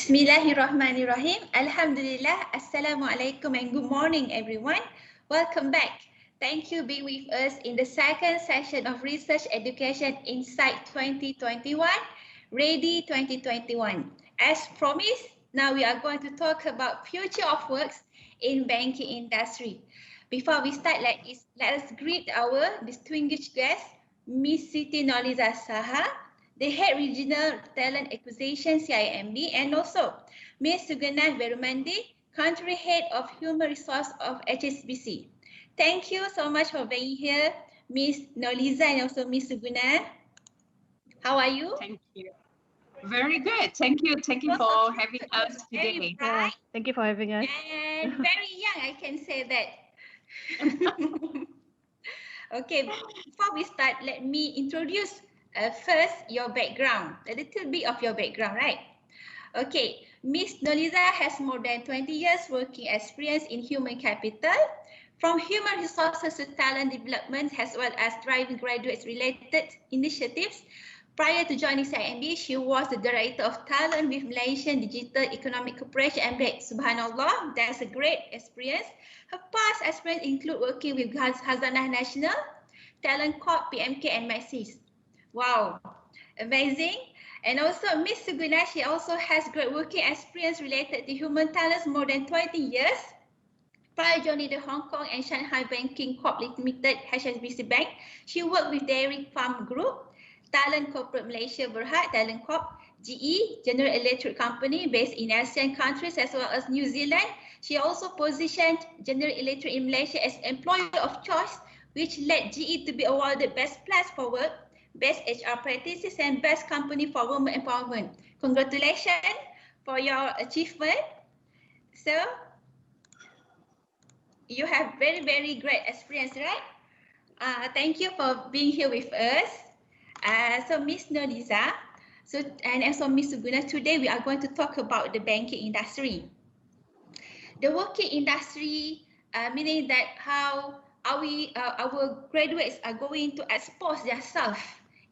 Bismillahirrahmanirrahim. Alhamdulillah. Assalamualaikum and good morning, everyone. Welcome back. Thank you for being with us in the second session of Research Education Insight 2021, REdI 2021. As promised, now we are going to talk about future of works in banking industry. Before we start, let us greet our distinguished guest, Miss Siti Norliza Sahar, the Head Regional Talent Acquisition CIMB, and also Ms. Sugunah Verumandy, Country Head of Human Resource of HSBC. Thank you so much for being here, Ms. Norliza and also Ms. Sugunah. How are you? Thank you. Very good. Thank you. Thank you for having us today. Yeah, thank you for having us. And very young, I can say that. Okay, before we start, let me introduce first your background, a little bit of your background, right? Okay, Ms. Norliza has more than 20 years working experience in human capital, from human resources to talent development, as well as driving graduates related initiatives. Prior to joining CIMB, she was the Director of Talent with Malaysian Digital Economic Corporation, MBEC. Subhanallah, that's a great experience. Her past experience include working with Khazanah National, Talent Corp, PMK, and Maxis. Wow, amazing. And also Ms. Sugunah, she also has great working experience related to human talents, more than 20 years. Prior joining the Hong Kong and Shanghai Banking Corp Limited, HSBC Bank, she worked with Dairy Farm Group, Talent Corporate Malaysia Berhad, Talent Corp, GE, General Electric Company based in ASEAN countries as well as New Zealand. She also positioned General Electric in Malaysia as employer of choice, which led GE to be awarded Best Place for Work, Best HR Practices, and Best Company for Women Empowerment. Congratulations for your achievement. So, you have very, very great experience, right? Thank you for being here with us. So, Ms. Norliza, and also Ms. Sugunah, today we are going to talk about the banking industry. The working industry, meaning that how our graduates are going to expose themselves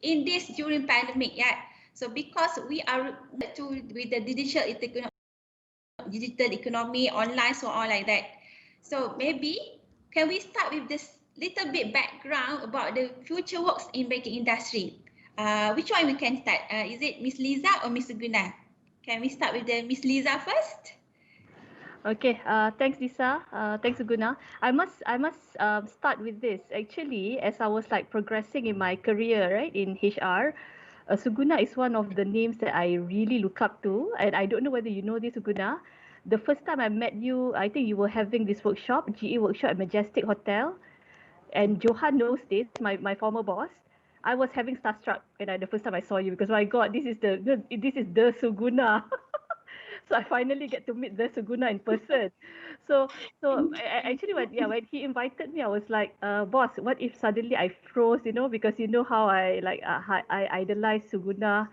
in this during pandemic, yeah. So because we are with the digital economy, online, so on like that. So maybe can we start with this little bit background about the future works in banking industry? Which one we can start? Is it Miss Liza or Miss Sugunah? Can we start with the Miss Liza first? Okay, thanks Lisa. Thanks Sugunah. I must start with this. Actually, as I was like progressing in my career, right, in HR, Sugunah is one of the names that I really look up to. And I don't know whether you know this, Sugunah. The first time I met you, I think you were having this workshop, GE workshop at Majestic Hotel. And Johan knows this, my former boss. I was having starstruck when the first time I saw you because my God, this is the Sugunah. So I finally get to meet the Sugunah in person. So actually when he invited me, I was like, boss, what if suddenly I froze, because you know how I idolize Sugunah.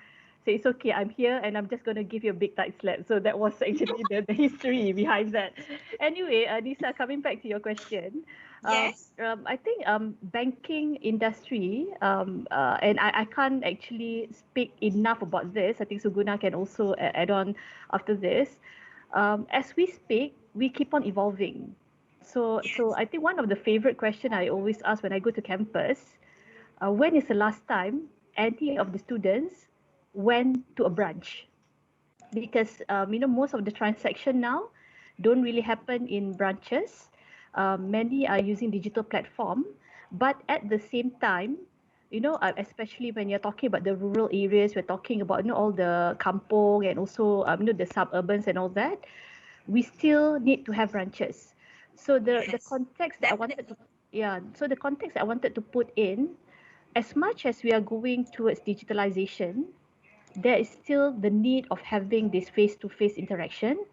So it's okay, I'm here and I'm just going to give you a big tight slap. So that was actually the history behind that. Anyway, Lisa, coming back to your question. Yes. I think banking industry, and I can't actually speak enough about this. I think Sugunah can also add on after this. As we speak, we keep on evolving. So I think one of the favorite question I always ask when I go to campus, when is the last time any of the students went to a branch? Because most of the transaction now don't really happen in branches. Many are using digital platform, but at the same time, especially when you're talking about the rural areas, we're talking about all the kampong and also the suburbans and all that, we still need to have branches. So the context that I wanted to put in, as much as we are going towards digitalization, there is still the need of having this face-to-face interaction.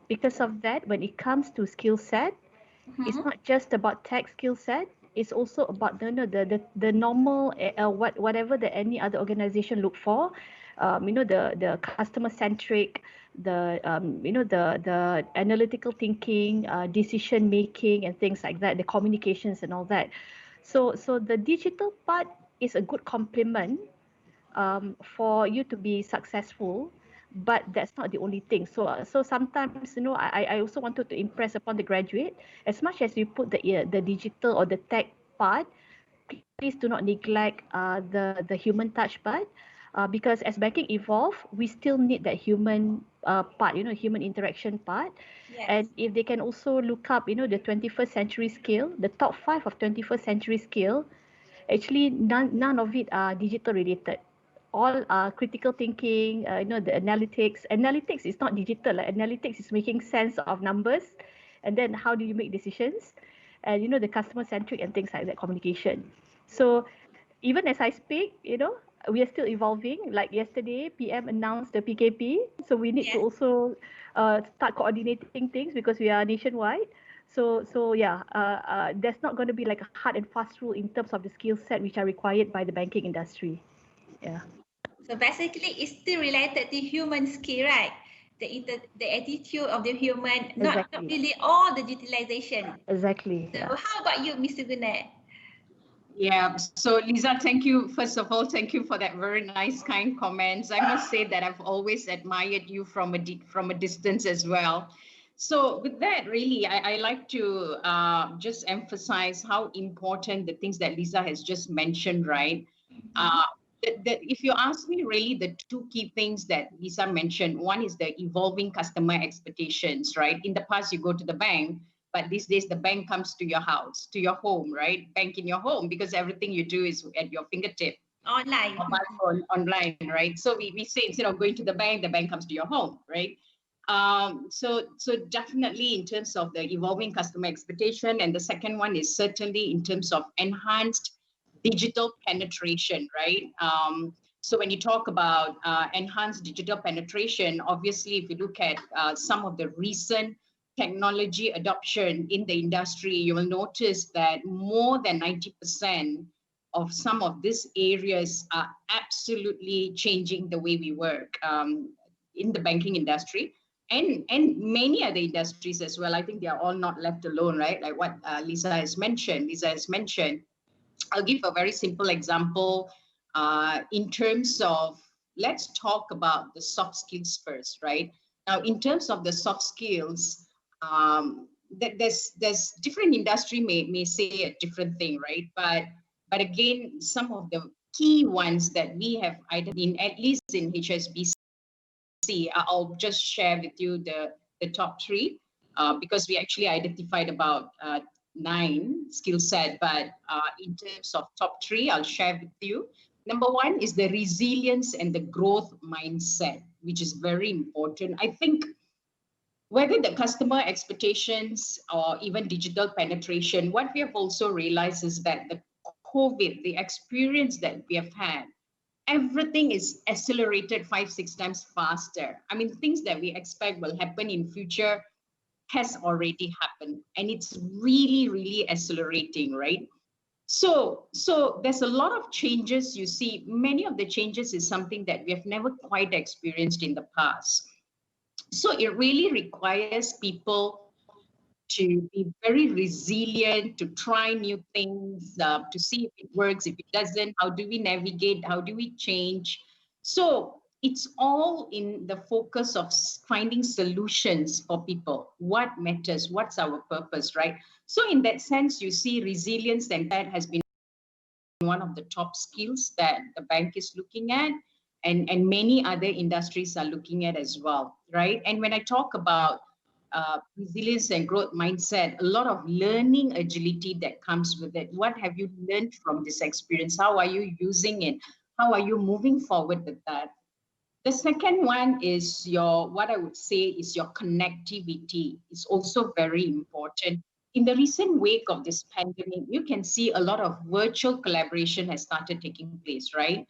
Because of that, when it comes to skill set, it's not just about tech skill set, is also about the normal whatever that any other organization look for, the customer centric, the analytical thinking, decision making, and things like that, the communications and all that. So the digital part is a good complement for you to be successful, but that's not the only thing. So sometimes, I also wanted to impress upon the graduate, as much as you put the digital or the tech part, please do not neglect the human touch part, because as banking evolve, we still need that human part, human interaction part. Yes. And if they can also look up, the 21st century skill, the top 5 of 21st century skill, actually none of it are digital related. All are critical thinking, the analytics. Analytics is not digital. Like, analytics is making sense of numbers, and then how do you make decisions, and the customer centric and things like that, communication. So even as I speak, we are still evolving. Like yesterday, PM announced the PKP, so we need to Yes. also start coordinating things because we are nationwide. So yeah, there's not going to be like a hard and fast rule in terms of the skill set which are required by the banking industry. Yeah. So basically, it's still related to human skill, right? The attitude of the human, not Exactly. really all the digitalization. Exactly. So Yeah. how about you, Mr. Gunnar? Yeah, so Liza, thank you. First of all, thank you for that very nice, kind comments. I must say that I've always admired you from a distance as well. So with that, really, I like to just emphasize how important the things that Liza has just mentioned, right? If you ask me, really, the two key things that Lisa mentioned, one is the evolving customer expectations, right? In the past, you go to the bank, but these days the bank comes to your house, to your home, right? Bank in your home, because everything you do is at your fingertip. Online. Mobile phone, online, right? So we say instead of going to the bank comes to your home, right? So definitely in terms of the evolving customer expectation, and the second one is certainly in terms of enhanced digital penetration, right? So when you talk about enhanced digital penetration, obviously, if you look at some of the recent technology adoption in the industry, you will notice that more than 90% of some of these areas are absolutely changing the way we work in the banking industry and many other industries as well. I think they are all not left alone, right? Like what Lisa has mentioned. I'll give a very simple example in terms of, let's talk about the soft skills first, right? Now, in terms of the soft skills, there's different industry may say a different thing, right? But again, some of the key ones that we have identified, at least in HSBC, I'll just share with you the top three because we actually identified about 9 skill set, but in terms of top 3, I'll share with you. Number 1 is the resilience and the growth mindset, which is very important. I think whether the customer expectations or even digital penetration, what we have also realized is that the COVID, the experience that we have had, everything is accelerated 5-6 times faster. I mean, things that we expect will happen in future has already happened, and it's really, really accelerating, right? So there's a lot of changes. You see, many of the changes is something that we have never quite experienced in the past. So it really requires people to be very resilient, to try new things, to see if it works, if it doesn't, how do we navigate, how do we change? So it's all in the focus of finding solutions for people. What matters? What's our purpose, right? So in that sense, you see resilience, and that has been one of the top skills that the bank is looking at, and many other industries are looking at as well, right? And when I talk about resilience and growth mindset, a lot of learning agility that comes with it. What have you learned from this experience? How are you using it? How are you moving forward with that? The second one is what I would say is your connectivity. It's also very important. In the recent wake of this pandemic, you can see a lot of virtual collaboration has started taking place, right?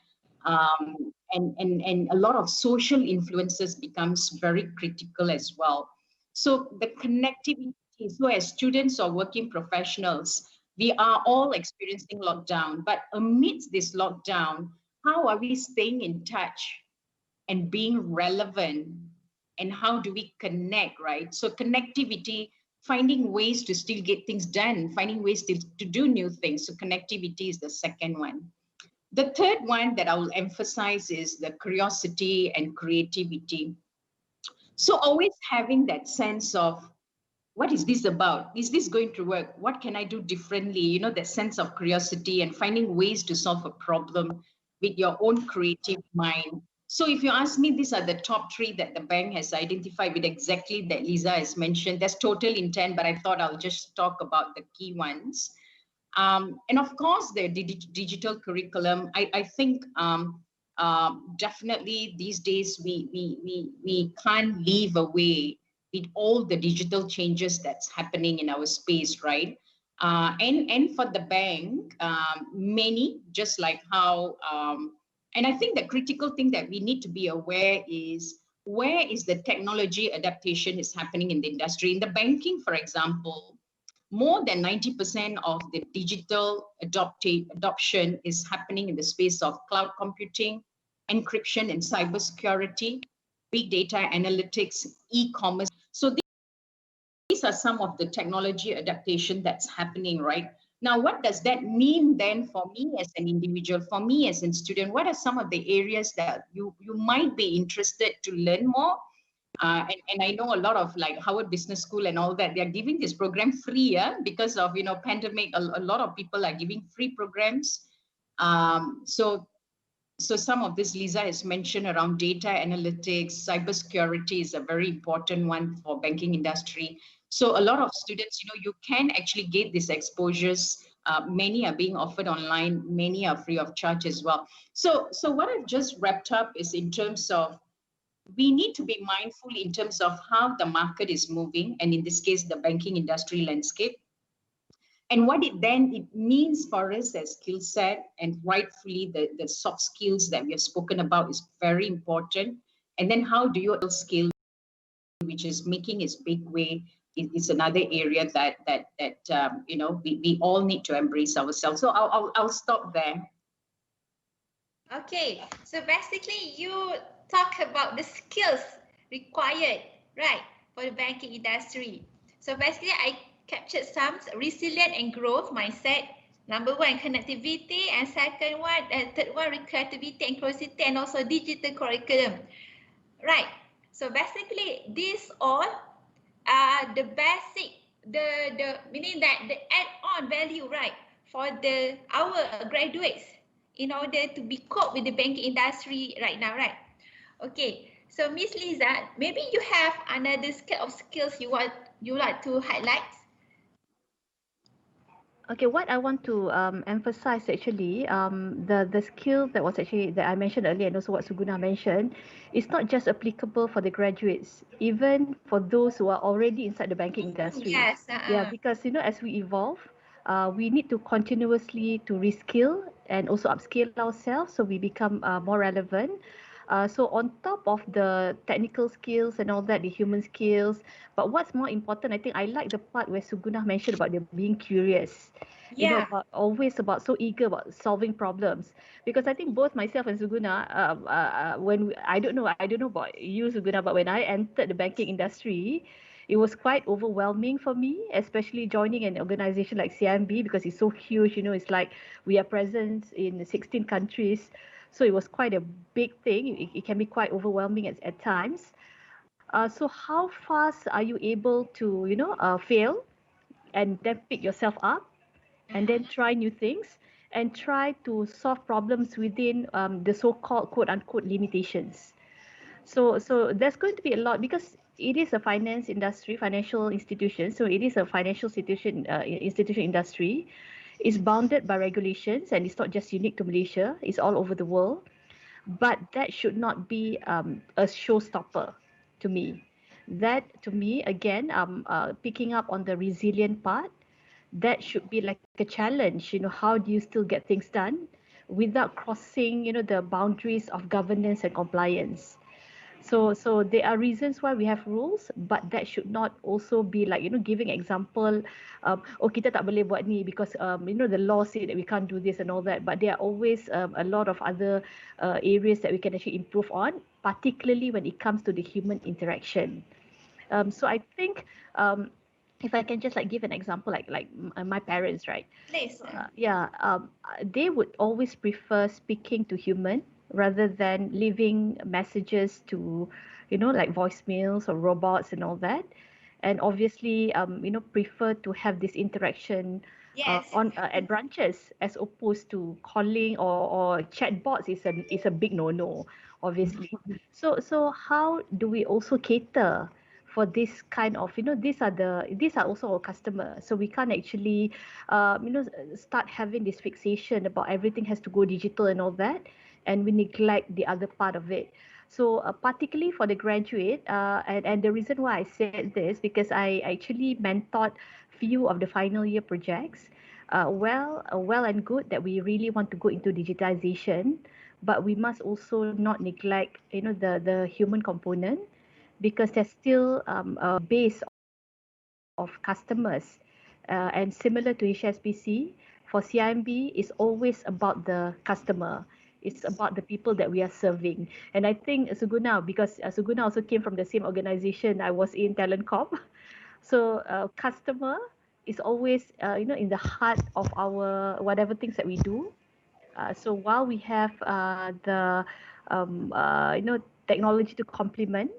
And a lot of social influences becomes very critical as well. So the connectivity, so as students or working professionals, We are all experiencing lockdown, but amidst this lockdown, how are we staying in touch and being relevant? And how do we connect, right? So connectivity, finding ways to still get things done, finding ways to do new things. So connectivity is the second one. The third one that I will emphasize is the curiosity and creativity. So always having that sense of, what is this about? Is this going to work? What can I do differently? You know, that sense of curiosity and finding ways to solve a problem with your own creative mind. So if you ask me, these are the top three that the bank has identified with exactly that Lisa has mentioned. That's total intent, but I thought I'll just talk about the key ones. And of course, the digital curriculum, I think definitely these days we can't leave away with all the digital changes that's happening in our space, right? And for the bank, many, just like how, and I think the critical thing that we need to be aware is, where is the technology adaptation is happening in the industry? In the banking, for example, more than 90% of the digital adoption is happening in the space of cloud computing, encryption and cybersecurity, big data analytics, e-commerce. So these are some of the technology adaptation that's happening, right? Now, what does that mean then for me as an individual, for me as a student? What are some of the areas that you might be interested to learn more? And I know a lot of like Harvard Business School and all that, they're giving this program free, because of, pandemic, a lot of people are giving free programs. So some of this Lisa has mentioned around data analytics, cybersecurity is a very important one for banking industry. So a lot of students, you can actually get these exposures. Many are being offered online, many are free of charge as well. So what I've just wrapped up is in terms of, we need to be mindful in terms of how the market is moving, and in this case, the banking industry landscape. And what it means for us as skill set, and rightfully the soft skills that we have spoken about is very important. And then how do you skill, which is making its big way, is another area that we all need to embrace ourselves. So I'll stop there. Okay, so basically you talk about the skills required, right, for the banking industry. So basically I captured some: resilient and growth mindset, number one, connectivity, and third one, creativity and curiosity, and also digital curriculum, right? So basically these all are the basic, the meaning that the add-on value, right, for our graduates in order to be cope with the banking industry right now, right? Okay, so Miss Liza, maybe you have another set of skills you like to highlight. Okay, what I want to emphasize actually, the skill that I mentioned earlier, and also what Sugunah mentioned, is not just applicable for the graduates, even for those who are already inside the banking industry. Yes. Yeah, because as we evolve, we need to continuously to reskill and also upskill ourselves so we become more relevant. So on top of the technical skills and all that, the human skills, but what's more important, I think I like the part where Sugunah mentioned about the being curious. Yeah. About always about so eager about solving problems, because I think both myself and Sugunah, I don't know about you, Sugunah, but when I entered the banking industry, it was quite overwhelming for me, especially joining an organization like CIMB, because it's so huge. It's like we are present in 16 countries. So it was quite a big thing. It can be quite overwhelming at times. So how fast are you able to, fail and then pick yourself up and then try new things and try to solve problems within the so-called quote unquote limitations. So there's going to be a lot, because it is a financial institution. So it is a financial institution industry. It's bounded by regulations, and it's not just unique to Malaysia. It's all over the world. But that should not be a showstopper to me. That, to me, again, picking up on the resilient part, that should be like a challenge. How do you still get things done without crossing, the boundaries of governance and compliance? So there are reasons why we have rules, but that should not also be like, giving example, oh, kita tak boleh buat ni because, the law say that we can't do this and all that. But there are always a lot of other areas that we can actually improve on, particularly when it comes to the human interaction. So I think, if I can just like give an example, like my parents, right? Please. Yeah, they would always prefer speaking to human rather than leaving messages to, like voicemails or robots and all that. And obviously, prefer to have this interaction Yes. on at branches as opposed to calling or chatbots is a big no-no, obviously. So how do we also cater for this kind of, these are also our customer, so we can't actually start having this fixation about everything has to go digital and all that, and we neglect the other part of it. So particularly for the graduate, and the reason why I said this, because I actually mentored few of the final year projects. Well and good that we really want to go into digitization, but we must also not neglect, the human component, because there's still a base of customers. And similar to HSBC, for CIMB, it's always about the customer. It's about the people that we are serving. And I think Sugunah, because Sugunah also came from the same organization I was in, Talent Corp. So customer is always, in the heart of our whatever things that we do. So while we have the, technology to complement,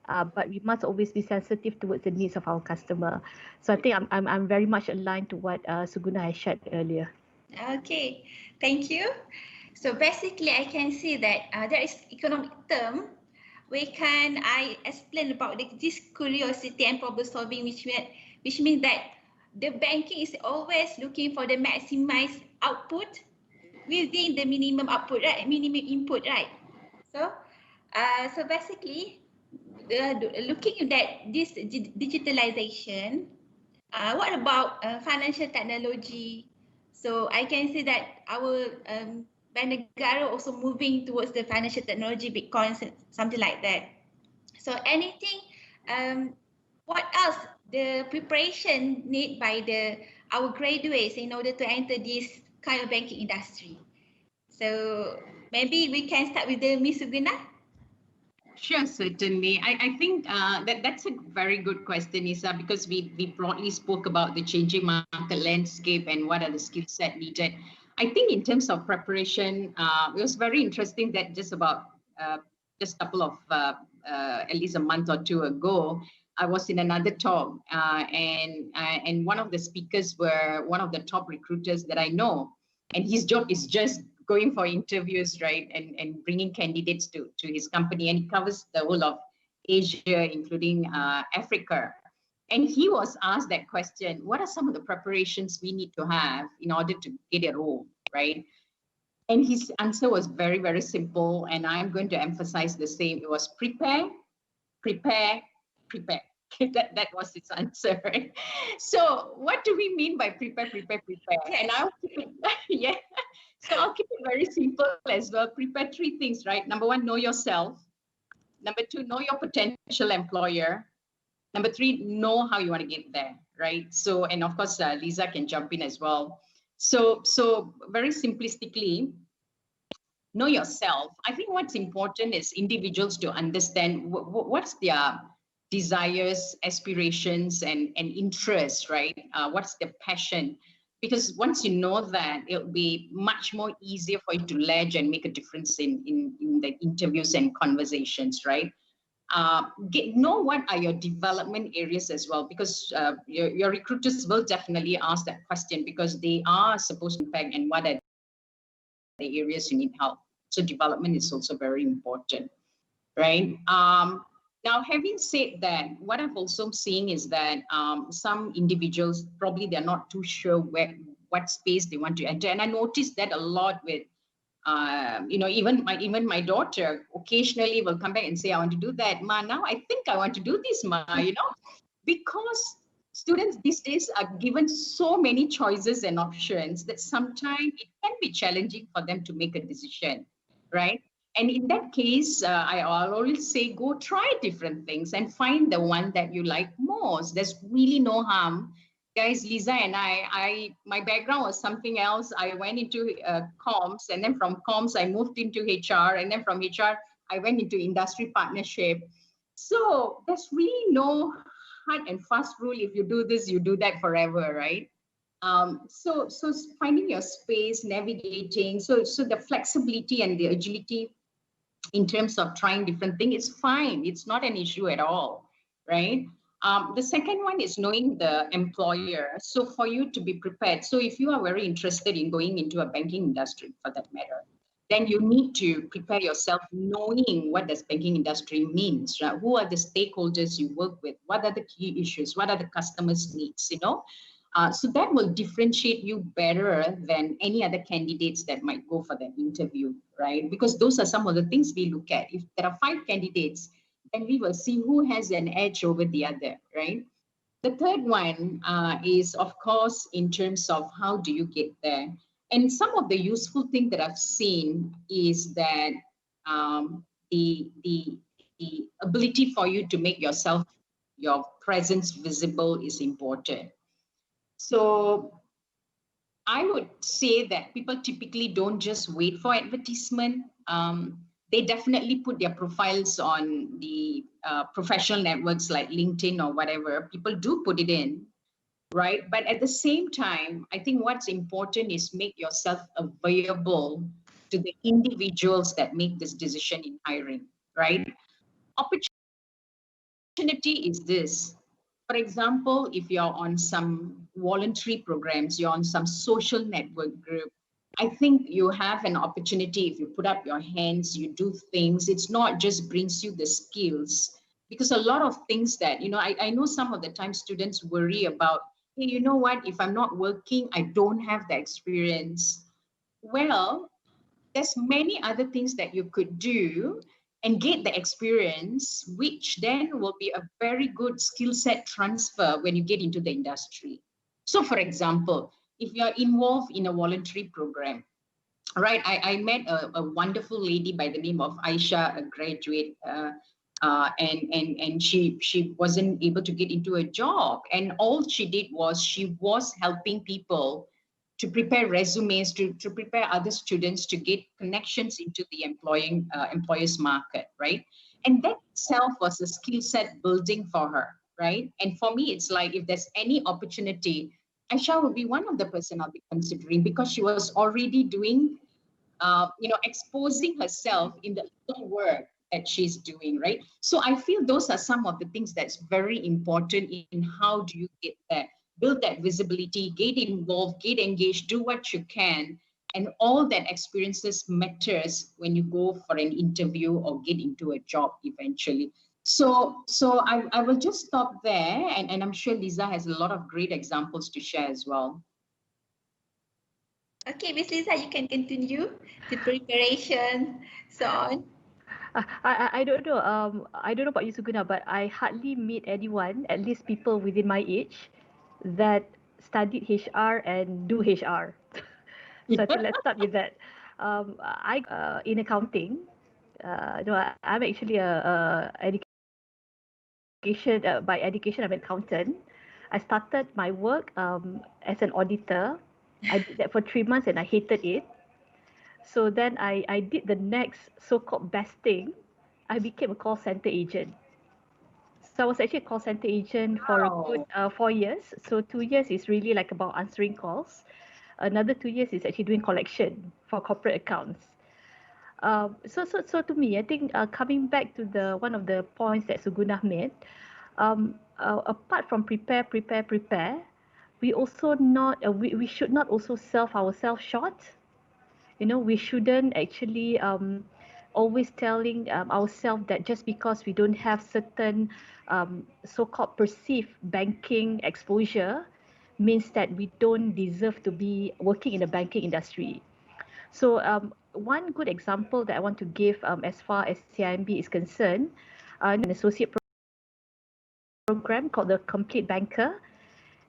but we must always be sensitive towards the needs of our customer. So I think I'm very much aligned to what Sugunah has shared earlier. Okay, thank you. So basically, I can see that there is economic term. I explain about this curiosity and problem solving, which means that the banking is always looking for the maximized output within the minimum output, right? Minimum input, right? So, so basically, looking at that this digitalization, what about financial technology? So I can see that our Bank Negara also moving towards the financial technology, Bitcoin, something like that. So anything, what else the preparation need by our graduates in order to enter this kind of banking industry? So maybe we can start with the Miss Sugunah. Sure, certainly. I think that's a very good question, Isa, because we broadly spoke about the changing market landscape and what are the skill set needed. I think in terms of preparation, it was very interesting that just a couple of, at least a month or two ago, I was in another talk, and one of the speakers were one of the top recruiters that I know, and his job is just going for interviews, right, and bringing candidates to his company, and he covers the whole of Asia, including Africa. And he was asked that question: what are some of the preparations we need to have in order to get a role, right? And his answer was very, very simple, and I'm going to emphasize the same. It was prepare, prepare, prepare. That was his answer. Right? So what do we mean by prepare, prepare, prepare? Yes. And I'll keep it, yeah. So I'll keep it very simple as well. Prepare three things, right? Number one, know yourself. Number two, know your potential employer. Number three, know how you want to get there, right? So, and of course, Lisa can jump in as well. So very simplistically, know yourself. I think what's important is individuals to understand what's their desires, aspirations, and interests, right? What's their passion? Because once you know that, it'll be much more easier for you to ledge and make a difference in the interviews and conversations, right? Know what are your development areas as well, because your recruiters will definitely ask that question, because they are supposed to impact and what are the areas you need help. So development is also very important, right? Now, having said that, what I've also seen is that some individuals, probably they're not too sure what space they want to enter. And I noticed that a lot with, even my daughter occasionally will come back and say, I want to do that. Ma, now I think I want to do this, Ma, because students these days are given so many choices and options that sometimes it can be challenging for them to make a decision, right? And in that case, I'll always say, go try different things and find the one that you like most. There's really no harm. Guys, Lisa and my background was something else. I went into comms, and then from comms, I moved into HR, and then from HR, I went into industry partnership. So there's really no hard and fast rule. If you do this, you do that forever, right? So finding your space, navigating, so the flexibility and the agility in terms of trying different things is fine. It's not an issue at all, right? The second one is knowing the employer. So for you to be prepared. So if you are very interested in going into a banking industry, for that matter, then you need to prepare yourself knowing what does banking industry means, right? Who are the stakeholders you work with? What are the key issues? What are the customers' needs, you know? So that will differentiate you better than any other candidates that might go for that interview, right? Because those are some of the things we look at. If there are 5 candidates, then we will see who has an edge over the other, right? The third one is, of course, in terms of how do you get there? And some of the useful thing that I've seen is that the ability for you to make yourself, your presence visible is important. So I would say that people typically don't just wait for advertisement. They definitely put their profiles on the professional networks like LinkedIn or whatever. People do put it in, right? But at the same time, I think what's important is make yourself available to the individuals that make this decision in hiring, right? Opportunity is this. For example, if you're on some voluntary programs, you're on some social network group, I think you have an opportunity. If you put up your hands, you do things, it's not just brings you the skills. Because a lot of things that, you know, I know some of the time students worry about, hey, you know what, if I'm not working, I don't have the experience. Well, there's many other things that you could do and get the experience, which then will be a very good skill set transfer when you get into the industry. So for example, if you're involved in a voluntary program, right? I met a wonderful lady by the name of Aisha, a graduate, and she wasn't able to get into a job. And all she did was she was helping people to prepare resumes, to prepare other students to get connections into the employers market, right? And that itself was a skill set building for her, right? And for me, it's like if there's any opportunity, Aisha would be one of the person I'll be considering because she was already doing, exposing herself in the work that she's doing, right? So I feel those are some of the things that's very important in how do you get there. Build that visibility, get involved, get engaged, do what you can. And all that experiences matters when you go for an interview or get into a job eventually. So I will just stop there. And I'm sure Lisa has a lot of great examples to share as well. Okay, Miss Lisa, you can continue the preparation, so on. I don't know. I don't know about you, Sugunah, but I hardly meet anyone, at least people within my age, that studied HR and do HR. So I think let's start with that. I in accounting. No, I'm actually a education by education. I'm an accountant. I started my work as an auditor. I did that for 3 months and I hated it. So then I did the next so-called best thing. I became a call center agent. So I was actually a call center agent for a good 4 years. So 2 years is really like about answering calls. Another 2 years is actually doing collection for corporate accounts. So to me, I think coming back to the one of the points that Sugunah made, apart from prepare, we also not we should not also sell ourselves short. You know, we shouldn't actually always telling ourselves that just because we don't have certain so-called perceived banking exposure means that we don't deserve to be working in the banking industry. So one good example that I want to give as far as CIMB is concerned, an associate program called the Complete Banker.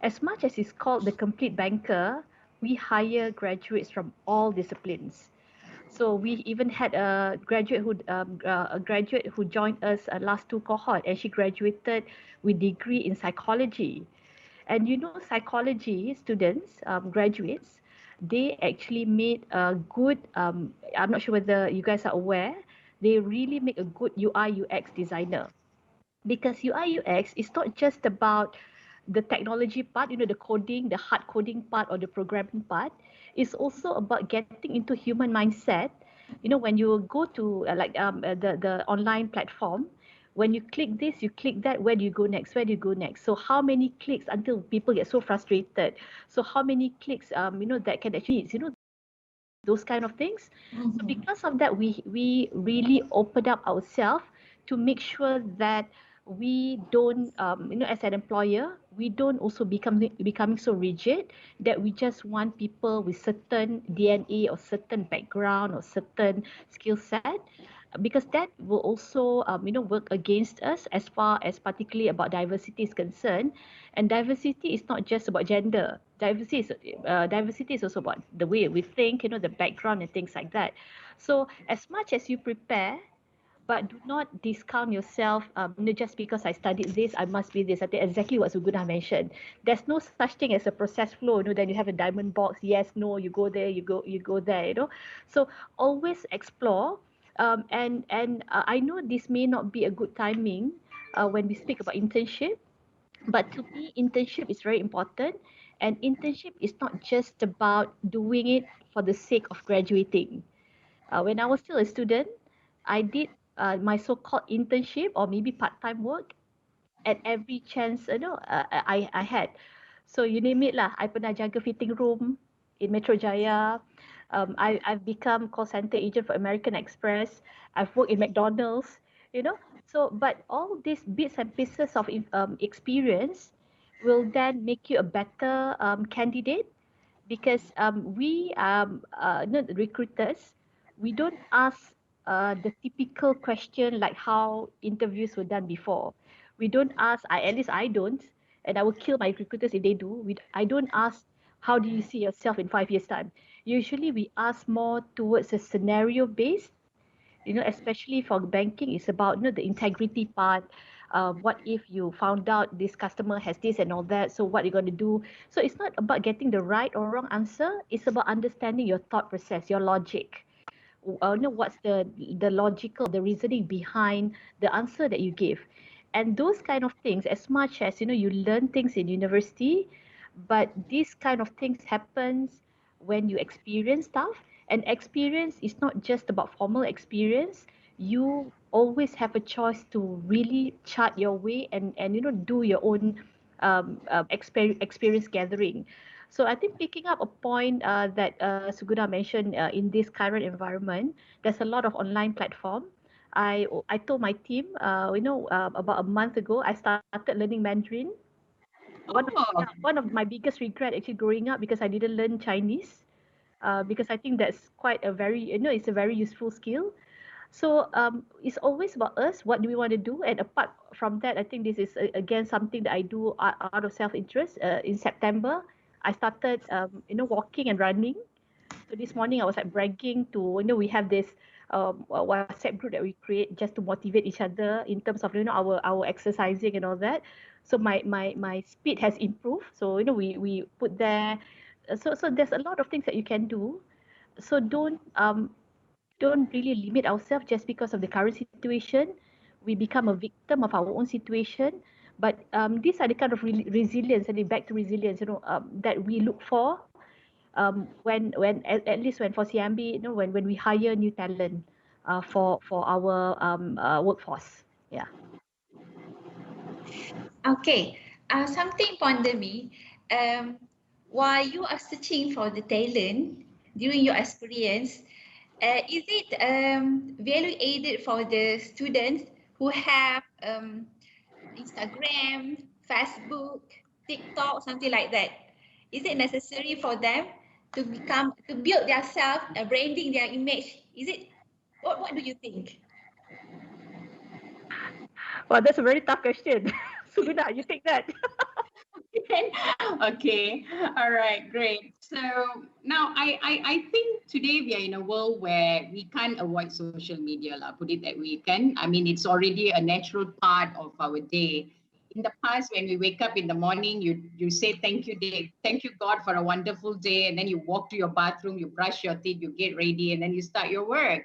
As much as it's called the Complete Banker, we hire graduates from all disciplines. So we even had a graduate who joined us last two cohort, and she graduated with degree in psychology. And you know, psychology students, graduates, they actually made a good. I'm not sure whether you guys are aware. They really make a good UI UX designer, because UI UX is not just about the technology part, you know, the coding, the hard coding part or the programming part. It's also about getting into human mindset. You know, when you go to the online platform, when you click this, you click that, where do you go next? Where do you go next? So how many clicks until people get so frustrated? So how many clicks, that can actually, those kind of things. So Mhm. because of that, we really opened up ourselves to make sure that we don't, as an employer, we don't also becoming so rigid that we just want people with certain DNA or certain background or certain skill set, because that will also work against us as far as particularly about diversity is concerned. And diversity is not just about gender. Diversity is also about the way we think, the background and things like that. So as much as you prepare, but do not discount yourself, just because I studied this, I must be this. I think exactly what Sugunah mentioned. There's no such thing as a process flow, then you have a diamond box, yes, no, you go there, you go there, So always explore. And I know this may not be a good timing when we speak about internship, but to me, internship is very important. And internship is not just about doing it for the sake of graduating. When I was still a student, I did my so-called internship or maybe part-time work at every chance I had. So you name it lah. I pernah jaga fitting room in Metro Jaya. I've become call center agent for American Express. I've worked in McDonald's, you know. So, but all these bits and pieces of experience will then make you a better candidate, because recruiters, we don't ask the typical question like how interviews were done before. We don't ask, at least I don't, and I will kill my recruiters if they do. I don't ask, how do you see yourself in 5 years' time? Usually we ask more towards a scenario based, especially for banking. It's about, the integrity part. What if you found out this customer has this and all that? So what are you going to do? So it's not about getting the right or wrong answer. It's about understanding your thought process, your logic. What's the logical, the reasoning behind the answer that you give. And those kind of things, as much as you learn things in university, but these kind of things happens when you experience stuff. And experience is not just about formal experience. You always have a choice to really chart your way and do your own experience gathering. So I think picking up a point that Suguna mentioned, in this current environment, there's a lot of online platform. I told my team, about a month ago, I started learning Mandarin. Oh, One of my biggest regret actually growing up, because I didn't learn Chinese, because I think that's quite a very, it's a very useful skill. So it's always about us. What do we want to do? And apart from that, I think this is again something that I do out of self-interest. In September, I started, walking and running. So this morning I was like bragging to, we have this WhatsApp group that we create just to motivate each other in terms of, our exercising and all that. So my speed has improved. So, we put there. So there's a lot of things that you can do. So don't really limit ourselves just because of the current situation. We become a victim of our own situation. But these are the kind of resilience, and back to resilience, that we look for, when at least when for CIMB, when we hire new talent for our workforce. Yeah. Okay. Something ponder me. Um, while you are searching for the talent during your experience, is it value added for the students who have Instagram, Facebook, TikTok, something like that? Is it necessary for them to build their self, branding their image? Is it? What do you think? Well, that's a very tough question. Suguna, you take that. Okay, all right, great. So now I think today we are in a world where we can't avoid social media, lah, put it that way. Can I mean it's already a natural part of our day. In the past, when we wake up in the morning, you say thank you day, thank you God for a wonderful day, and then you walk to your bathroom, you brush your teeth, you get ready, and then you start your work.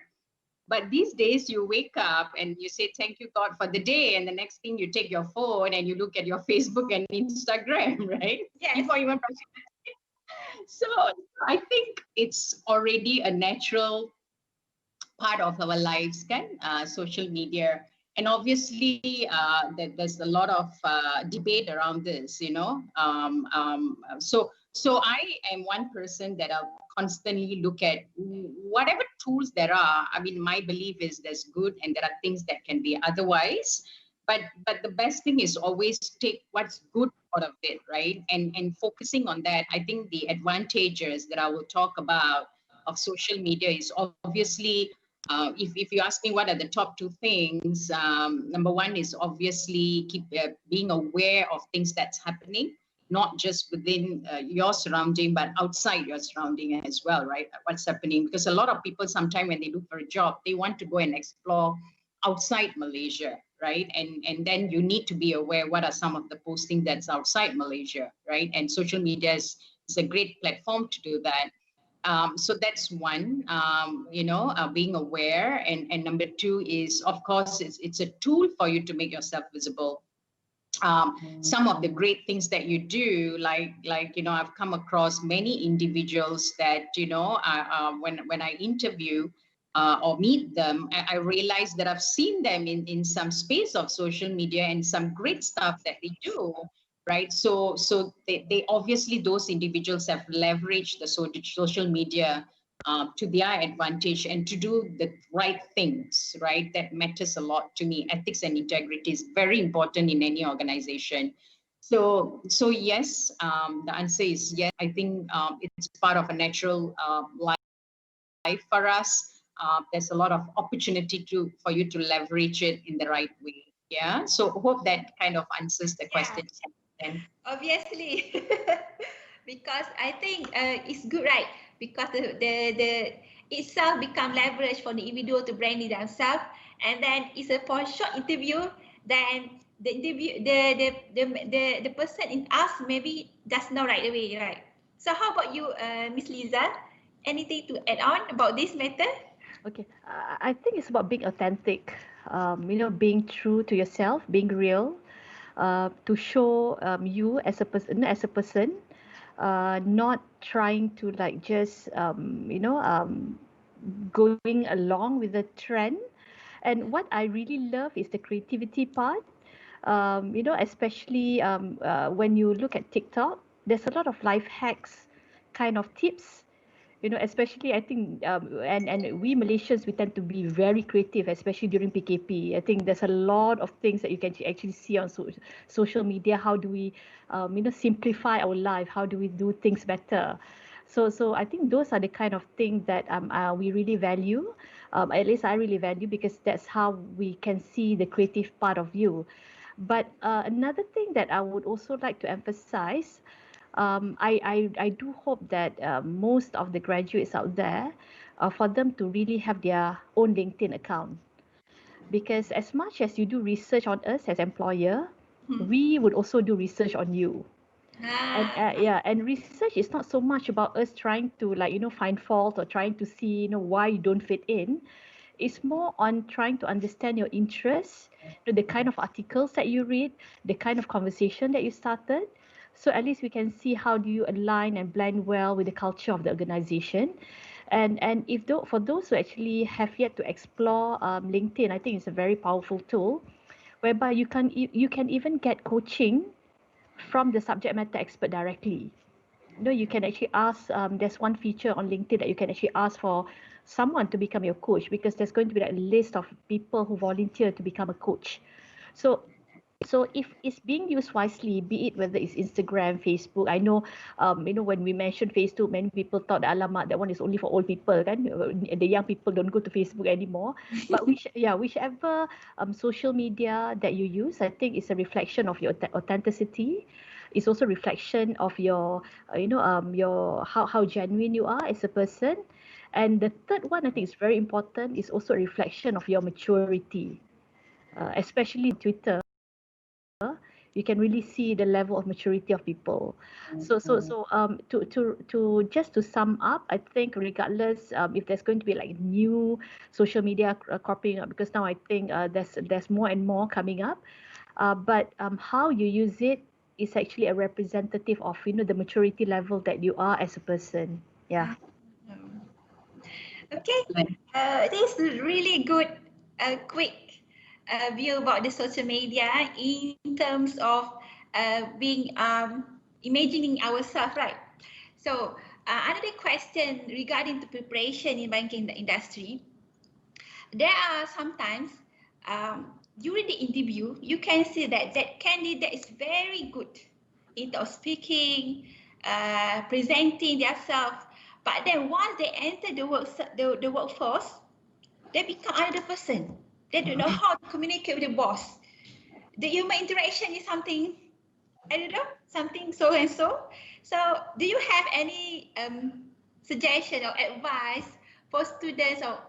But these days, you wake up and you say, thank you, God, for the day. And the next thing, you take your phone and you look at your Facebook and Instagram, right? Yes. Before even brushing your teeth. So I think it's already a natural part of our lives, can social media. And obviously, there's a lot of debate around this, you know. So I am one person that I'll constantly look at whatever tools there are. I mean, my belief is there's good and there are things that can be otherwise. But the best thing is always take what's good out of it, right? And focusing on that, I think the advantages that I will talk about of social media is obviously if you ask me what are the top two things, number one is obviously keep being aware of things that's happening, not just within your surrounding, but outside your surrounding as well, right? What's happening? Because a lot of people sometimes when they look for a job, they want to go and explore outside Malaysia, right? And then you need to be aware what are some of the postings that's outside Malaysia, right? And social media is a great platform to do that. So that's one, being aware. And number two is, of course, it's a tool for you to make yourself visible. Some of the great things that you do, I've come across many individuals that, when I interview or meet them, I realize that I've seen them in some space of social media and some great stuff that they do. Right. So they obviously, those individuals have leveraged the social media to their advantage and to do the right things, right? That matters a lot to me. Ethics and integrity is very important in any organization. So yes, the answer is yes. I think it's part of a natural life for us. There's a lot of opportunity for you to leverage it in the right way. Yeah. So hope that kind of answers the question. Obviously, because I think it's good, right? Because the itself become leverage for the individual to branding themselves, and then it's a for short interview. Then the interview, the person in us maybe does know right away, right? So how about you, Miss Liza? Anything to add on about this matter? Okay, I think it's about being authentic, being true to yourself, being real, to show you as a person, not trying to like just going along with the trend. And what I really love is the creativity part. Especially when you look at TikTok, there's a lot of life hacks kind of tips, especially I think and we Malaysians, we tend to be very creative, especially during PKP. I think there's a lot of things that you can actually see on social media. How do we simplify our life? How do we do things better? So I think those are the kind of things that we really value. At least I really value, because that's how we can see the creative part of you. But another thing that I would also like to emphasize, I do hope that most of the graduates out there, for them to really have their own LinkedIn account. Because as much as you do research on us as employer, we would also do research on you. And research is not so much about us trying to find fault or trying to see why you don't fit in. It's more on trying to understand your interests, the kind of articles that you read, the kind of conversation that you started. So at least we can see how do you align and blend well with the culture of the organization. And if for those who actually have yet to explore LinkedIn, I think it's a very powerful tool, whereby you can even get coaching from the subject matter expert directly. You can actually ask, there's one feature on LinkedIn that you can actually ask for someone to become your coach, because there's going to be a list of people who volunteer to become a coach. So if it's being used wisely, be it whether it's Instagram, Facebook. I know, when we mentioned Facebook, many people thought, alamak, that one is only for old people, kan? The young people don't go to Facebook anymore. But whichever social media that you use, I think it's a reflection of your authenticity. It's also reflection of your, your how genuine you are as a person. And the third one, I think is very important, is also a reflection of your maturity, especially Twitter. You can really see the level of maturity of people. To just to sum up, I think regardless if there's going to be like new social media cropping up, because now I think there's more and more coming up, but how you use it is actually a representative of the maturity level that you are as a person. Yeah. Okay, this is really good, quick view about the social media in terms of being imagining ourselves, right? So another question regarding the preparation in banking industry, there are sometimes during the interview you can see that candidate is very good in terms of speaking, presenting themselves, but then once they enter the workforce, they become another person. They don't know how to communicate with the boss. The human interaction is something, I don't know, something so and so. So do you have any suggestion or advice for students, or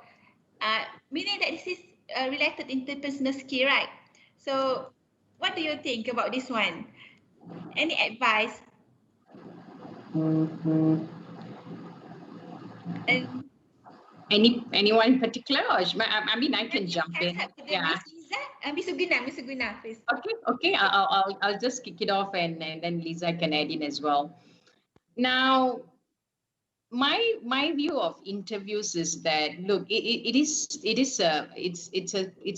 meaning that this is related interpersonal skill, right? So what do you think about this one? Any advice? And Anyone in particular, or I mean, I can jump in. Yeah. Miss Liza, Miss Sugunah, please. Okay. I'll just kick it off, and then Liza can add in as well. Now, my view of interviews is that, look, it's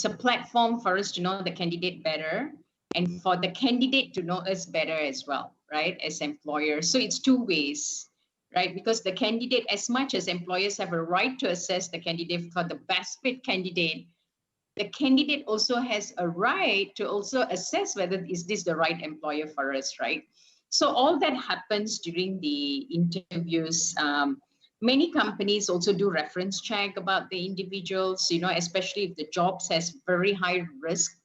a platform for us to know the candidate better, and for the candidate to know us better as well, right, as employers. So it's two ways, right? Because the candidate, as much as employers have a right to assess the candidate for the best fit candidate, the candidate also has a right to also assess whether is this the right employer for us, right? So all that happens during the interviews. Many companies also do reference check about the individuals, especially if the jobs has very high risk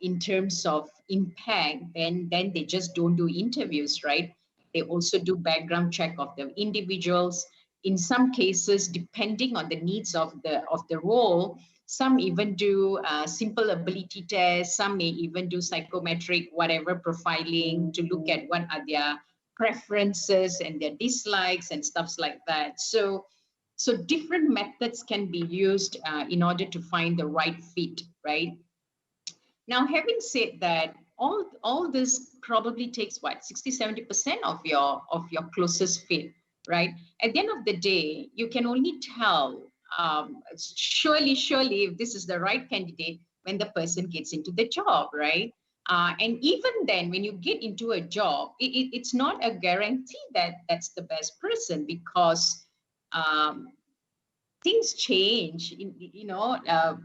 in terms of impact, then they just don't do interviews, right? They also do background check of the individuals. In some cases, depending on the needs of the role, some even do simple ability tests. Some may even do psychometric, whatever, profiling to look at what are their preferences and their dislikes and stuffs like that. So different methods can be used in order to find the right fit, right? Now, having said that, all this probably takes what, 60-70% of your closest fit, right? At the end of the day, you can only tell surely if this is the right candidate when the person gets into the job, right? And even then, when you get into a job, it's not a guarantee that that's the best person, because things change,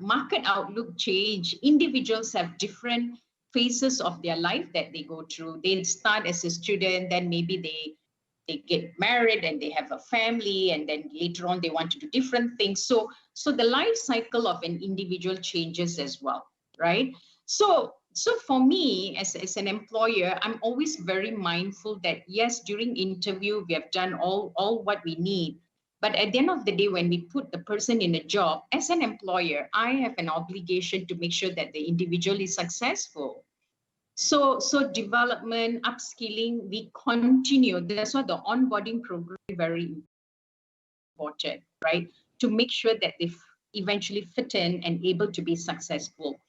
market outlook change. Individuals have different phases of their life that they go through. They start as a student, then maybe they get married and they have a family, and then later on they want to do different things. So the life cycle of an individual changes as well, right? So for me, as an employer, I'm always very mindful that yes, during interview we have done all what we need. But at the end of the day, when we put the person in a job, as an employer, I have an obligation to make sure that the individual is successful. So development, upskilling, we continue. That's why the onboarding program is very important, right? To make sure that they eventually fit in and able to be successful.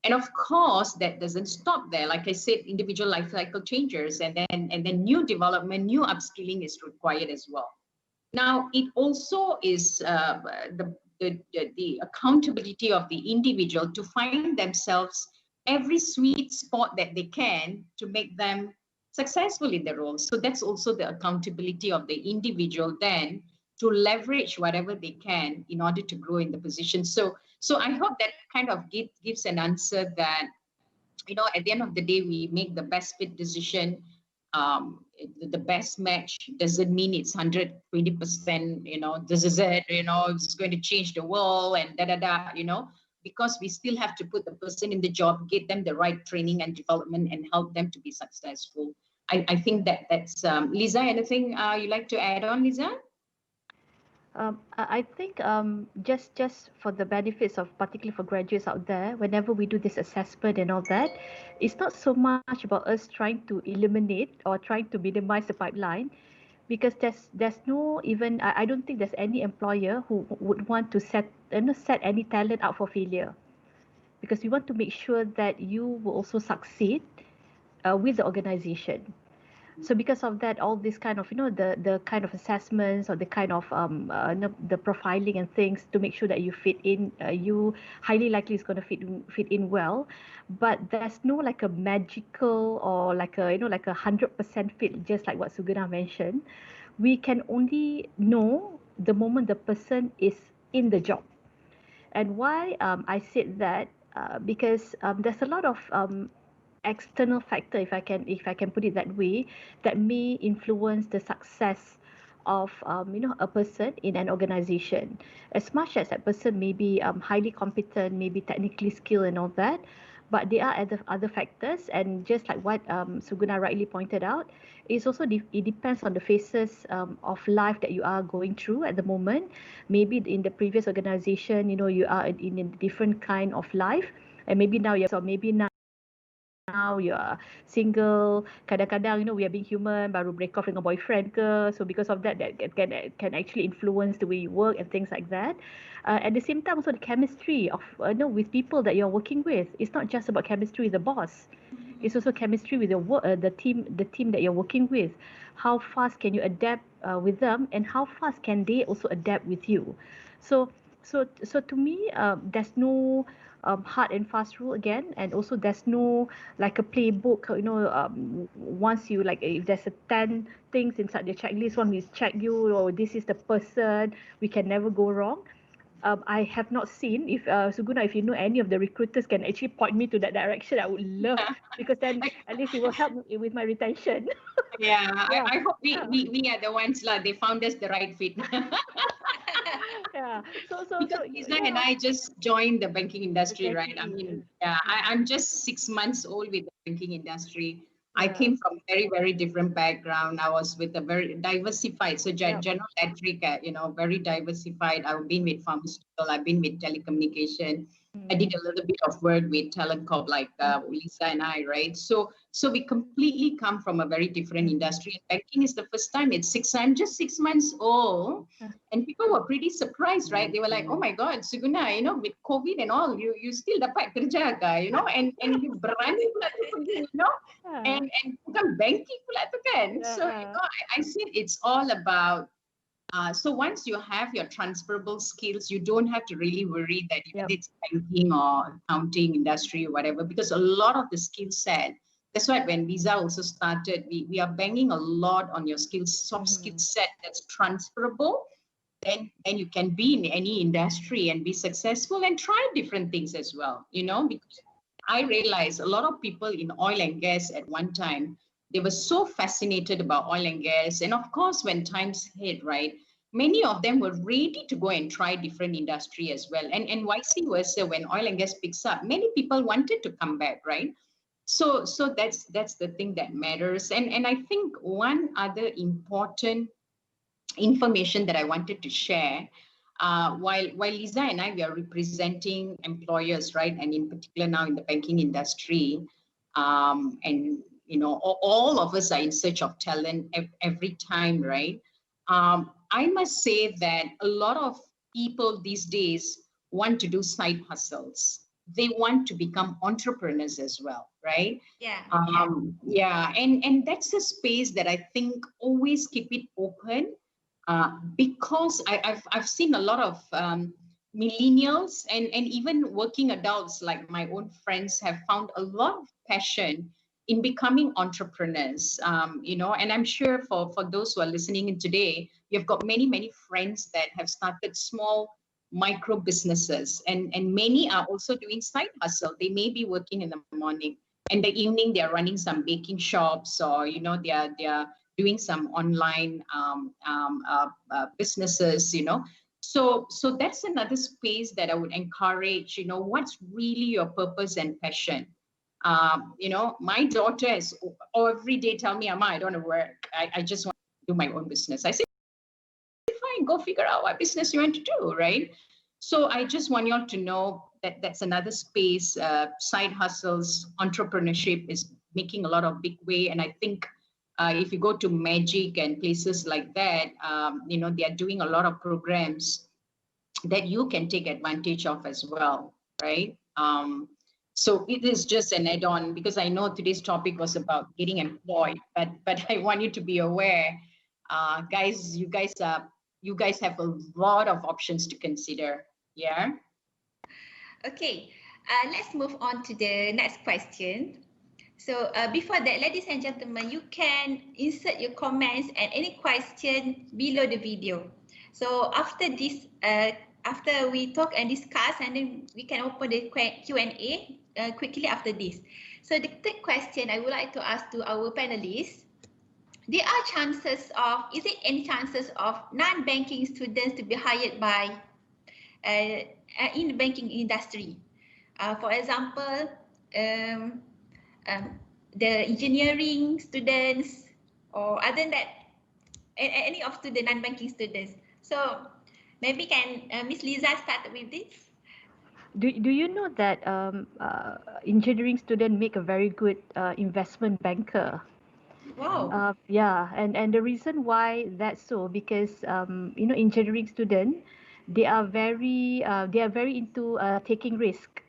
And of course, that doesn't stop there. Like I said, individual life cycle changes, and then new development, new upskilling is required as well. Now, it also is the accountability of the individual to find themselves every sweet spot that they can to make them successful in the role. So that's also the accountability of the individual then to leverage whatever they can in order to grow in the position. So I hope that kind of gives an answer that, at the end of the day, we make the best fit decision. The best match doesn't mean it's 120%, this is it, it's going to change the world and because we still have to put the person in the job, get them the right training and development, and help them to be successful. I think that's Liza. Anything you like to add on, Liza? I think just for the benefits of particularly for graduates out there, whenever we do this assessment and all that, it's not so much about us trying to eliminate or trying to minimize the pipeline, because there's no even I don't think there's any employer who would want to set any talent out for failure, because we want to make sure that you will also succeed with the organization. So because of that, all this kind of the kind of assessments or the kind of the profiling and things to make sure that you fit in, you highly likely is going to fit in well. But there's no like a magical or like a like 100% fit, just like what Sugunah mentioned. We can only know the moment the person is in the job. And why I said that, because there's a lot of external factor, if I can put it that way, that may influence the success of a person in an organization. As much as that person may be highly competent, maybe technically skilled and all that, but there are other factors, and just like what Sugunah rightly pointed out, it's also it depends on the phases of life that you are going through at the moment. Maybe in the previous organization, you are in a different kind of life, and maybe now you are single. Kadang-kadang we are being human, baru break off dengan boyfriend ke, so because of that can actually influence the way you work and things like that. At the same time, also the chemistry of with people that you're working with. It's not just about chemistry with the boss. It's also chemistry with the team that you're working with. How fast can you adapt with them, and how fast can they also adapt with you? So to me, there's no hard and fast rule again, and also there's no like a playbook. Once you, like, if there's a 10 things inside the checklist, one is check you, or this is the person, we can never go wrong. I have not seen, if Sugunah, if you know any of the recruiters can actually point me to that direction, I would love, because then at least it will help me with my retention. Yeah, Yeah. I hope we are the ones they found us the right fit. Yeah. So Because Liza and I just joined the banking industry, right? I Exactly. mean, yeah, I'm just 6 months old with the banking industry. I Yeah. came from very, very different background. I was with a very diversified, so Yeah. General Electric, very diversified. I've been with pharmaceutical, I've been with telecommunication. I did a little bit of work with talent corp, like Lisa and I, right? So we completely come from a very different industry. And banking is the first time. I'm just 6 months old, and people were pretty surprised, right? They were like, "Oh my God, Sugunah, with COVID and all, you still dapat kerja, and you berani pula tu pergi, and bukan banking pula tu kan." So I said it's all about. So once you have your transferable skills, you don't have to really worry that it's banking or accounting industry or whatever, because a lot of the skill set, that's why when Visa also started, we are banging a lot on your soft skill set that's transferable. Then you can be in any industry and be successful and try different things as well, because I realized a lot of people in oil and gas at one time, they were so fascinated about oil and gas. And of course, when times hit, right, many of them were ready to go and try different industry as well. And vice versa, when oil and gas picks up, many people wanted to come back, right? So that's the thing that matters. And I think one other important information that I wanted to share, while Lisa and I, we are representing employers, right? And in particular now in the banking industry, and all of us are in search of talent every time, right? I must say that a lot of people these days want to do side hustles. They want to become entrepreneurs as well, right? Yeah. Yeah. And that's a space that I think always keep it open, because I've seen a lot of millennials and even working adults, like my own friends, have found a lot of passion in becoming entrepreneurs, and I'm sure for those who are listening in today, you've got many friends that have started small micro businesses, and many are also doing side hustle. They may be working in the morning, and the evening they're running some baking shops, or they're doing some online businesses, So that's another space that I would encourage. What's really your purpose and passion? My daughter is every day tell me, Amma, I don't want to work. I just want to do my own business. I say, fine, go figure out what business you want to do, right? So I just want you all to know that that's another space. Side hustles, entrepreneurship is making a lot of big way. And I think if you go to Magic and places like that, they are doing a lot of programs that you can take advantage of as well, right? So it is just an add-on, because I know today's topic was about getting employed, but I want you to be aware, guys, you guys have a lot of options to consider. Yeah. Okay, let's move on to the next question. So before that, ladies and gentlemen, you can insert your comments and any question below the video. So after this, after we talk and discuss, and then we can open the Q&A quickly after this. So the third question I would like to ask to our panelists, there are chances of, is it any chances of non-banking students to be hired by in the banking industry? For example, the engineering students, or other than that, any of the non-banking students. So maybe can Miss Liza start with this? Do you know that engineering student make a very good investment banker? Wow. Yeah, and the reason why that's so, because engineering student, they are very into taking risk.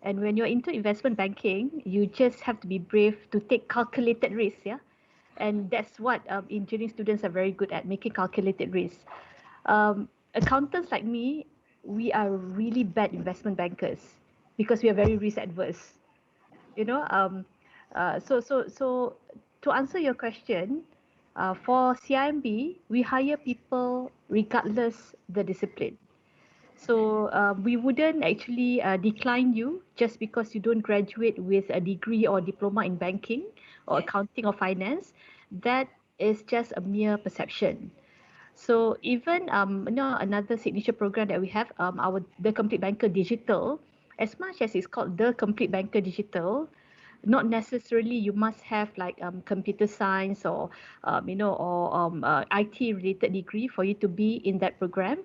And when you're into investment banking, you just have to be brave to take calculated risks, yeah. And that's what engineering students are very good at, making calculated risks. Accountants like me, we are really bad investment bankers because we are very risk adverse. You know, so to answer your question, for CIMB, we hire people regardless the discipline. So we wouldn't actually decline you just because you don't graduate with a degree or diploma in banking or accounting or finance. That is just a mere perception. So even another signature program that we have, the Complete Banker Digital, as much as it's called the Complete Banker Digital, not necessarily you must have like computer science or IT related degree for you to be in that program.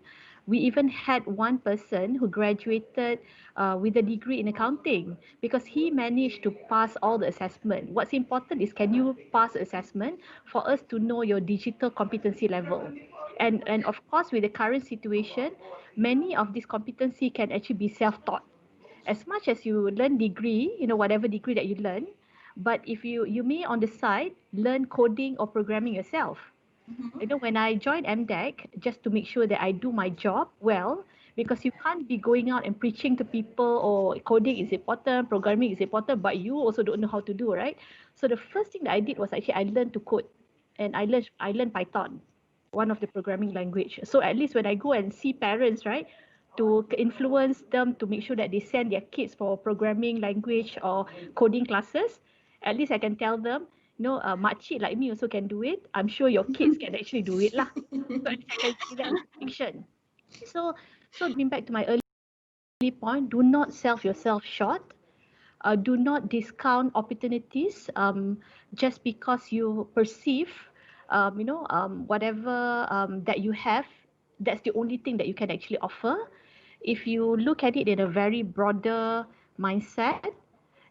We even had one person who graduated with a degree in accounting because he managed to pass all the assessment. What's important is, can you pass assessment for us to know your digital competency level? And of course, with the current situation, many of these competency can actually be self-taught. As much as you learn degree, whatever degree that you learn, but if you may on the side learn coding or programming yourself. When I joined MDEC, just to make sure that I do my job well, because you can't be going out and preaching to people, or coding is important, programming is important, but you also don't know how to do, right? So the first thing that I did was actually I learned to code, and I learned Python, one of the programming language. So at least when I go and see parents, right, to influence them to make sure that they send their kids for programming language or coding classes, at least I can tell them, makcik like me also can do it. I'm sure your kids can actually do it lah. So at least I can see that distinction. So coming back to my early point, do not sell yourself short. Do not discount opportunities just because you perceive, whatever that you have, that's the only thing that you can actually offer. If you look at it in a very broader mindset,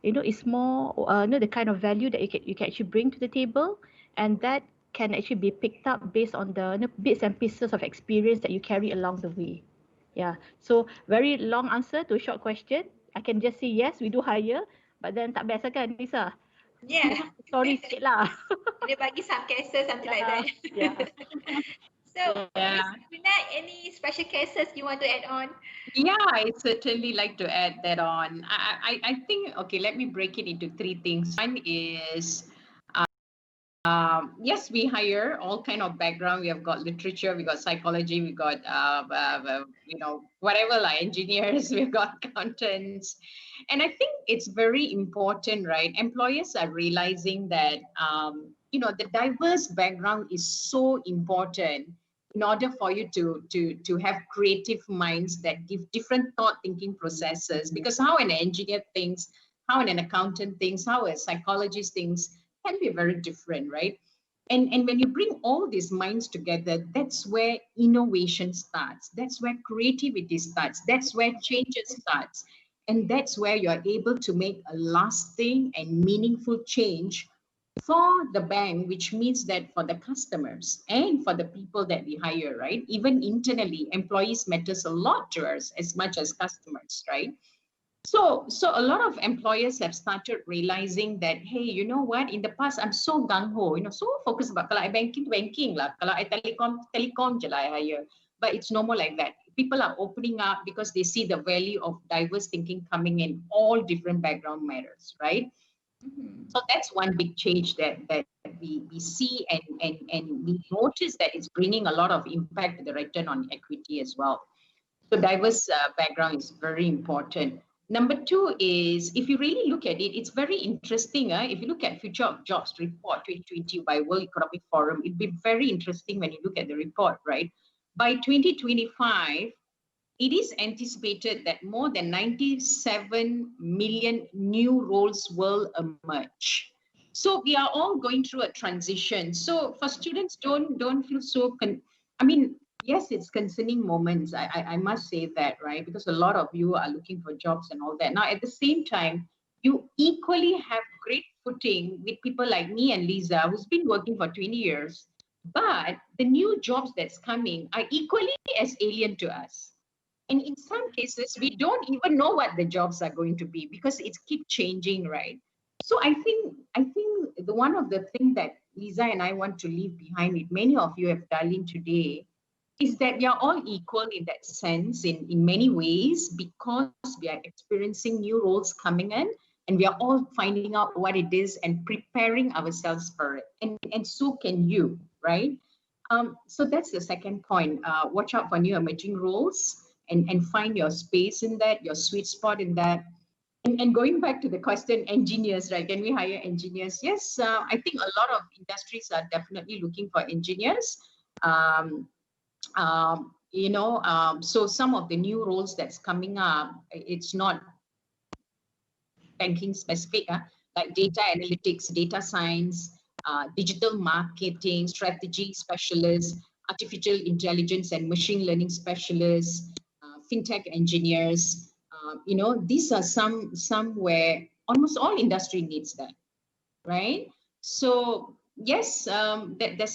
it's more, the kind of value that you can actually bring to the table, and that can actually be picked up based on the bits and pieces of experience that you carry along the way. Yeah. So very long answer to a short question. I can just say yes, we do hire, but then tak biasa kan, Lisa? Yeah. Sorry sikit lah. Dia bagi some cases, something like that. Yeah. So, Sugunah, any special cases you want to add on? Yeah, I'd certainly like to add that on. I think, okay, let me break it into three things. One is, yes, we hire all kind of background. We have got literature, we got psychology, we got, whatever, like engineers, we've got accountants. And I think it's very important, right? Employers are realizing that, the diverse background is so important in order for you to have creative minds that give different thought thinking processes. Because how an engineer thinks, how an accountant thinks, how a psychologist thinks can be very different, right? And when you bring all these minds together, that's where innovation starts. That's where creativity starts. That's where changes starts. And that's where you're able to make a lasting and meaningful change for the bank, which means that for the customers and for the people that we hire, right? Even internally, employees matters a lot to us as much as customers, right? So a lot of employers have started realizing that, hey, you know what? In the past, I'm so gung ho, so focused about kalau I banking lah, kalau I telecom je lah I hire. But it's no more like that. People are opening up because they see the value of diverse thinking coming in. All different background matters, right? Mhm. So that's one big change that we see and we notice that it's bringing a lot of impact to the return on equity as well. So diverse background is very important. Number two is, if you really look at it, it's very interesting. If you look at Future of Jobs Report 2020 by World Economic Forum, it'd be very interesting when you look at the report, right? By 2025, it is anticipated that more than 97 million new roles will emerge. So we are all going through a transition. So for students, don't feel so. Yes, it's concerning moments. I must say that, right? Because a lot of you are looking for jobs and all that. Now, at the same time, you equally have great footing with people like me and Lisa, who's been working for 20 years. But the new jobs that's coming are equally as alien to us. And in some cases, we don't even know what the jobs are going to be because it's keep changing, right? So I think the one of the things that Lisa and I want to leave behind with many of you have done in today is that we are all equal in that sense in many ways because we are experiencing new roles coming in and we are all finding out what it is and preparing ourselves for it. And so can you, right? So that's the second point. Watch out for new emerging roles and find your space in that, your sweet spot in that. And going back to the question, engineers, right? Can we hire engineers? Yes, I think a lot of industries are definitely looking for engineers. So some of the new roles that's coming up, it's not banking specific, like data analytics, data science, digital marketing, strategy specialists, artificial intelligence and machine learning specialists, fintech engineers. These are some where almost all industry needs that, right? So yes, there's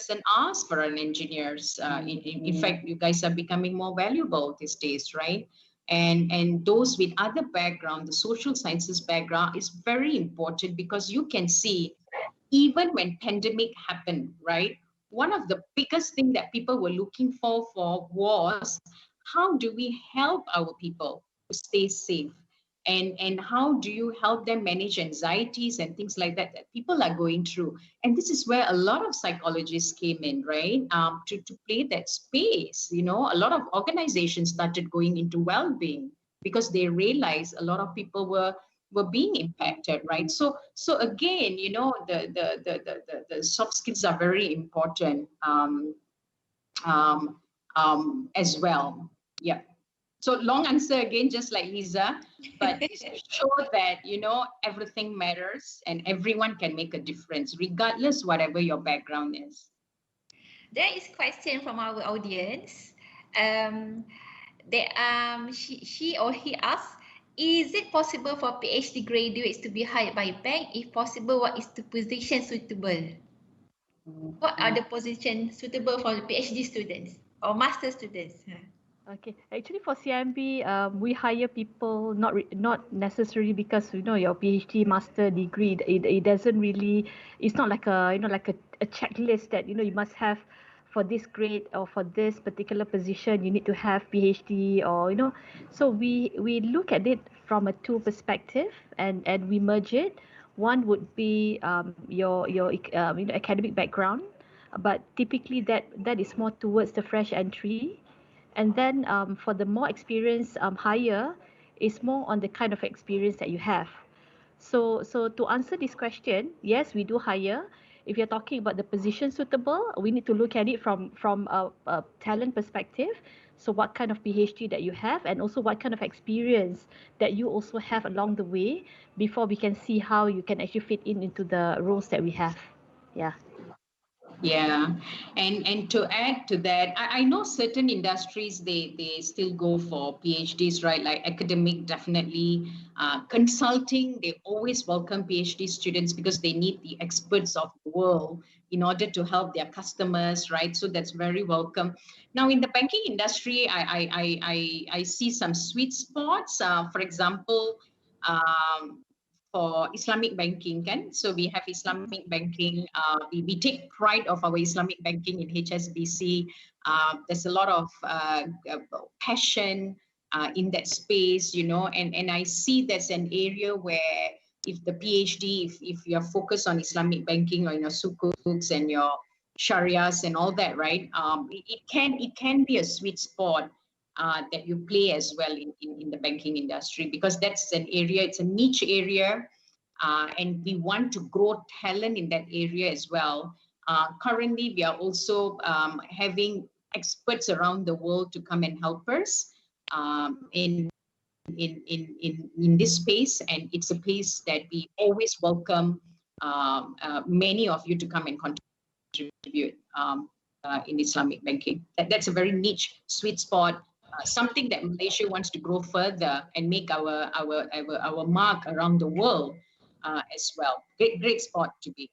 an ask for an engineers. In fact, you guys are becoming more valuable these days, right? And those with other background, the social sciences background is very important because you can see even when pandemic happened, right? One of the biggest thing that people were looking for was how do we help our people to stay safe? And how do you help them manage anxieties and things like that people are going through? And this is where a lot of psychologists came in, right? To play that space. A lot of organizations started going into well-being because they realized a lot of people were being impacted, right? So again, the soft skills are very important as well. Yeah. So long answer again, just like Lisa, but it's to show that, everything matters and everyone can make a difference, regardless whatever your background is. There is question from our audience. She or he asks, is it possible for PhD graduates to be hired by bank? If possible, what is the position suitable? What are the positions suitable for the PhD students or master students? Okay, actually for CIMB, we hire people not necessarily because your PhD master degree. It doesn't really. It's not like a checklist that you must have for this grade or for this particular position. You need to have PhD or. So we look at it from a two perspective and we merge it. One would be your academic background, but typically that is more towards the fresh entry. And then for the more experienced hire, is more on the kind of experience that you have. So to answer this question, yes, we do hire. if you're talking about the position suitable, we need to look at it from a talent perspective. So what kind of PhD that you have, and also what kind of experience that you also have along the way, before we can see how you can actually fit in into the roles that we have. Yeah. Yeah, and to add to that, I know certain industries they still go for PhDs, right? Like academic, definitely. Consulting, they always welcome PhD students because they need the experts of the world in order to help their customers, right? So that's very welcome. Now, in the banking industry, I see some sweet spots. For example, for Islamic banking, kan? So we have Islamic banking. We take pride of our Islamic banking in HSBC. There's a lot of passion in that space, you know, and I see that's an area where if the PhD, if you're focused on Islamic banking or your sukuks and your sharias and all that, right? It can be a sweet spot that you play as well in the banking industry, because that's an area, it's a niche area, and we want to grow talent in that area as well. Currently, we are also having experts around the world to come and help us in this space, and it's a place that we always welcome many of you to come and contribute in Islamic banking. That's a very niche, sweet spot, something that Malaysia wants to grow further and make our mark around the world as well. Great spot to be.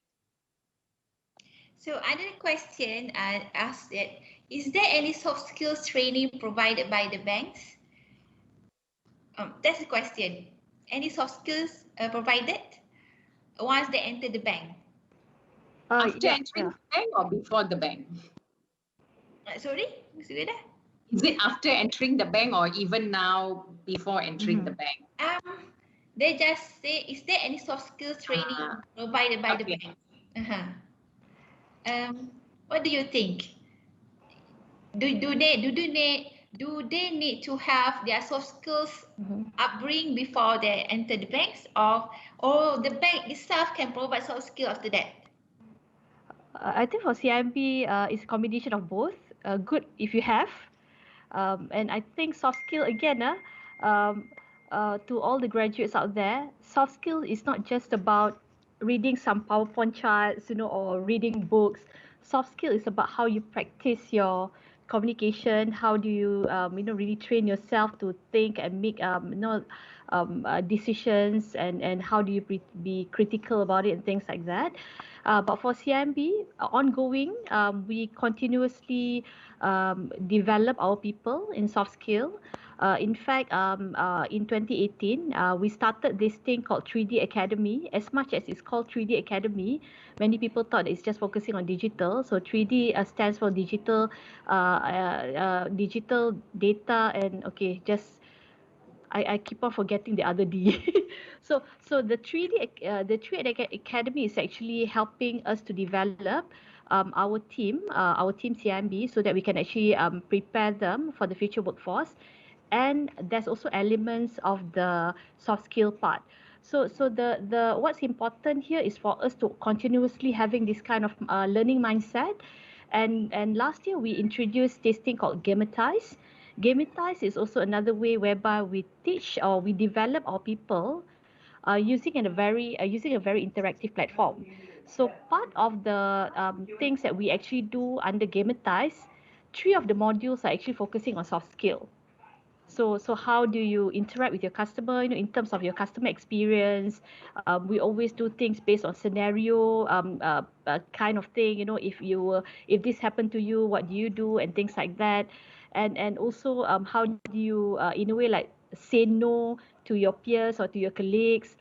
So another question I asked that, is there any soft skills training provided by the banks? That's the question. Any soft skills provided once they enter the bank? After entering the bank or before the bank? Sorry, Ms. Sugunah? Is it after entering the bank or even now before entering the bank? They just say, is there any soft skills training provided by the bank? What do you think? Do they need to have their soft skills upbringing before they enter the banks, or the bank itself can provide soft skills after that? I think for CIMB, it's a combination of both. Good if you have, and I think soft skill again. To all the graduates out there, soft skill is not just about reading some PowerPoint charts, or reading books. Soft skill is about how you practice your communication. How do you, really train yourself to think and make, decisions, and how do you be critical about it and things like that. But for CIMB, ongoing, we continuously develop our people in soft skill. In fact, in 2018, we started this thing called 3D Academy. As much as it's called 3D Academy, many people thought it's just focusing on digital. So 3D stands for digital, digital data, and I keep on forgetting the other D. So the 3D Academy is actually helping us to develop our team CIMB, so that we can actually prepare them for the future workforce. And there's also elements of the soft skill part. So the what's important here is for us to continuously having this kind of learning mindset. And last year we introduced this thing called gametize. Gametize is also another way whereby we teach or we develop our people using a very interactive platform. So part of the things that we actually do under gametize, 3 of the modules are actually focusing on soft skill. So how do you interact with your customer, in terms of your customer experience? We always do things based on scenario kind of thing. If this happened to you, what do you do, and things like that. And also how do you in a way like say no to your peers or to your colleagues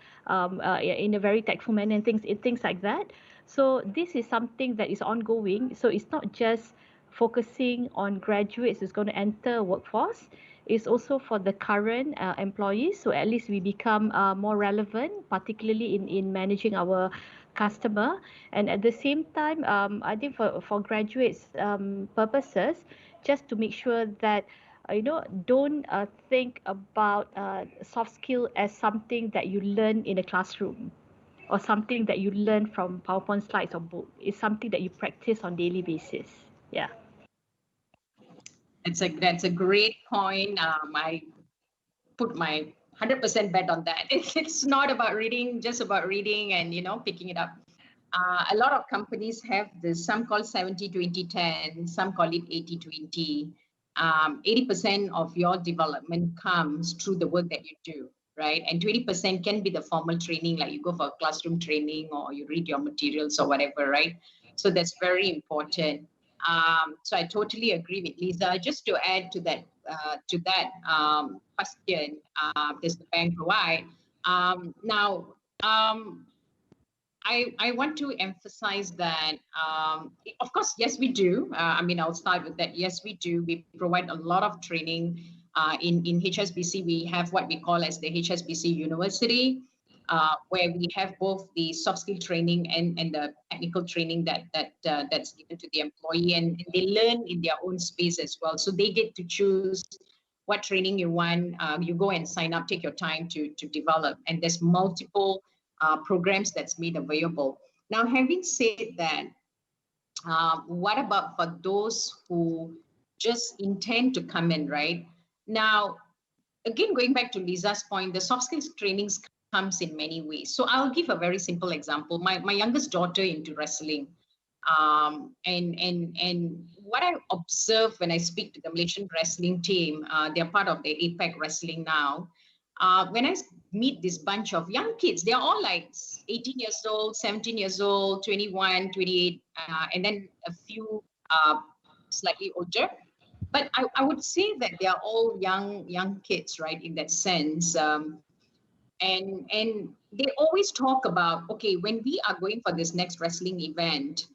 in a very tactful manner, and things like that. So this is something that is ongoing. So it's not just focusing on graduates who's going to enter workforce. It's also for the current employees, so at least we become more relevant, particularly in managing our customer. And at the same time, I think for graduates purposes, just to make sure that don't think about soft skill as something that you learn in a classroom, or something that you learn from PowerPoint slides or book. It's something that you practice on daily basis. Yeah. That's a great point. I put my 100% bet on that. It's not about reading, just about reading and picking it up. A lot of companies have this, some call 70-20-10, some call it 80-20. 80% of your development comes through the work that you do, right? And 20% can be the formal training, like you go for classroom training or you read your materials or whatever, right? So that's very important. So I totally agree with Lisa. Just to add to that question, does the bank provide? Now, I want to emphasize that, of course, yes, we do. I'll start with that. Yes, we do. We provide a lot of training. In HSBC, we have what we call as the HSBC University, where we have both the soft skill training and the technical training that's given to the employee, and they learn in their own space as well. So they get to choose what training you want. You go and sign up, take your time to develop, and there's multiple programs that's made available. Now, having said that, what about for those who just intend to come in, right? Now, again, going back to Lisa's point, the soft skills trainings comes in many ways. So I'll give a very simple example. My youngest daughter into wrestling. And what I observe when I speak to the Malaysian wrestling team, they're part of the APEC wrestling now. When I meet this bunch of young kids, they're all like 18 years old, 17 years old, 21, 28, and then a few slightly older. But I would say that they are all young kids, right, in that sense. And they always talk about, okay, when we are going for this next wrestling event,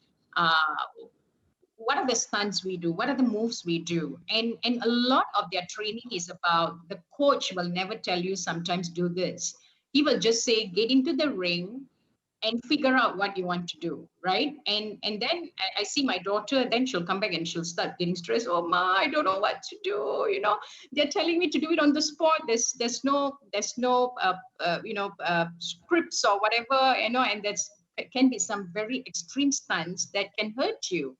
what are the stunts we do? What are the moves we do? And a lot of their training is about, the coach will never tell you sometimes do this. He will just say, get into the ring and figure out what you want to do, right? And then I see my daughter, then she'll come back and she'll start getting stressed. Oh, Ma, I don't know what to do. They're telling me to do it on the spot. There's no scripts or whatever, and it can be some very extreme stunts that can hurt you,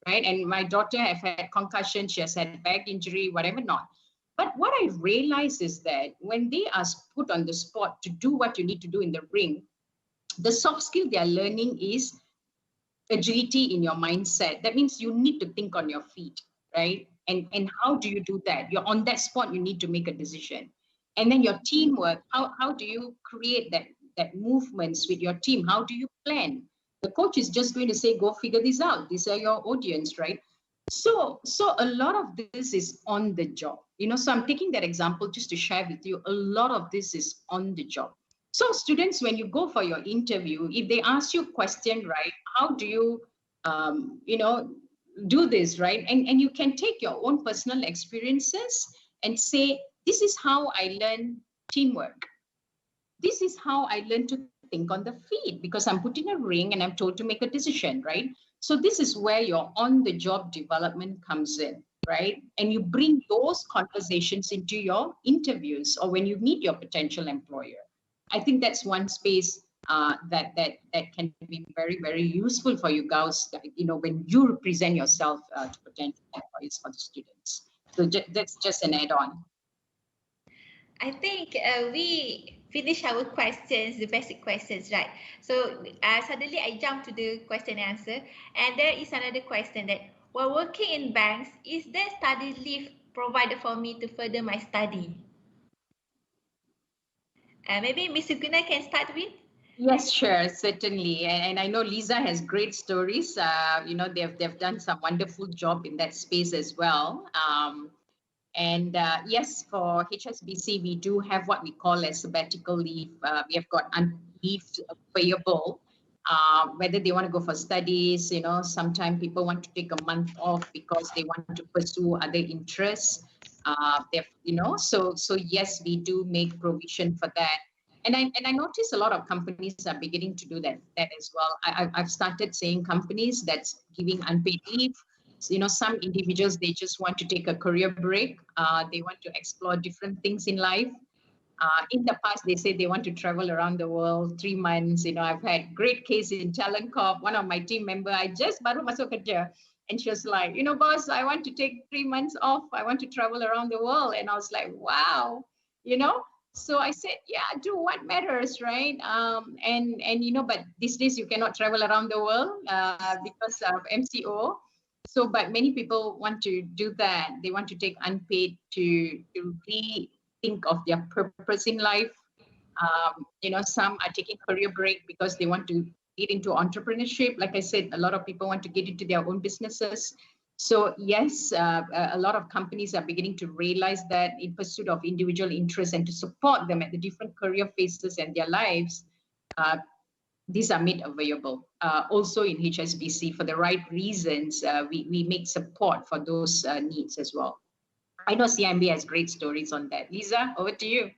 right? And my daughter have had concussion, she has had back injury, whatever not. But what I realize is that when they are put on the spot to do what you need to do in the ring, the soft skill they are learning is agility in your mindset. That means you need to think on your feet, right? And how do you do that? You're on that spot, you need to make a decision. And then your teamwork, how do you create that movements with your team? How do you plan? The coach is just going to say, go figure this out. These are your audience, right? So a lot of this is on the job. So I'm taking that example just to share with you. A lot of this is on the job. So students, when you go for your interview, if they ask you a question, right, how do you, do this, right? And you can take your own personal experiences and say, this is how I learn teamwork. This is how I learn to think on the feet, because I'm put in a ring and I'm told to make a decision, right? So this is where your on-the-job development comes in, right? And you bring those conversations into your interviews or when you meet your potential employer. I think that's one space that can be very, very useful for you guys, when you present yourself to potential employees for the students. So that's just an add-on. I think we finish our questions, the basic questions, right? So suddenly I jump to the question and answer, and there is another question that, while working in banks, is there study leave provided for me to further my study? Maybe Ms. Sugunah can start with? Yes, sure, certainly. And I know Lisa has great stories. They've done some wonderful job in that space as well. Yes, for HSBC, we do have what we call as sabbatical leave. We have got leave payable, whether they want to go for studies. Sometimes people want to take a month off because they want to pursue other interests. So yes, we do make provision for that. And I notice a lot of companies are beginning to do that as well. I've started seeing companies that's giving unpaid leave. So, some individuals, they just want to take a career break. They want to explore different things in life. In the past, they say they want to travel around the world 3 months. I've had great case in Talent Corp. One of my team member, I just baru masuk kerja, and she was like, boss, I want to take 3 months off. I want to travel around the world. And I was like, wow, So I said, yeah, do what matters, right? And but these days you cannot travel around the world because of MCO. So, but many people want to do that. They want to take unpaid to rethink of their purpose in life. Some are taking career break because they want to get into entrepreneurship. Like I said, a lot of people want to get into their own businesses. So yes, a lot of companies are beginning to realize that in pursuit of individual interests and to support them at the different career phases and their lives, these are made available. Also in HSBC, for the right reasons, we make support for those needs as well. I know CIMB has great stories on that. Lisa, over to you.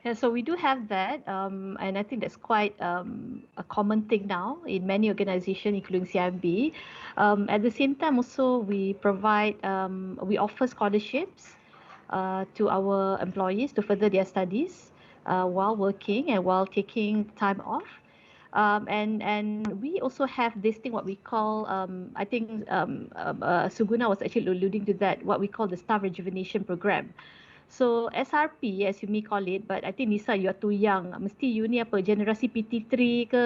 Yeah, so we do have that, and I think that's quite a common thing now in many organizations, including CIMB. At the same time, also we offer scholarships to our employees to further their studies while working and while taking time off. And we also have this thing, what we call, I think Sugunah was actually alluding to that, what we call the Staff Rejuvenation Program. So SRP, as you may call it, but I think Nisa, you are too young. Mesti you ni apa, generasi PT3 ke,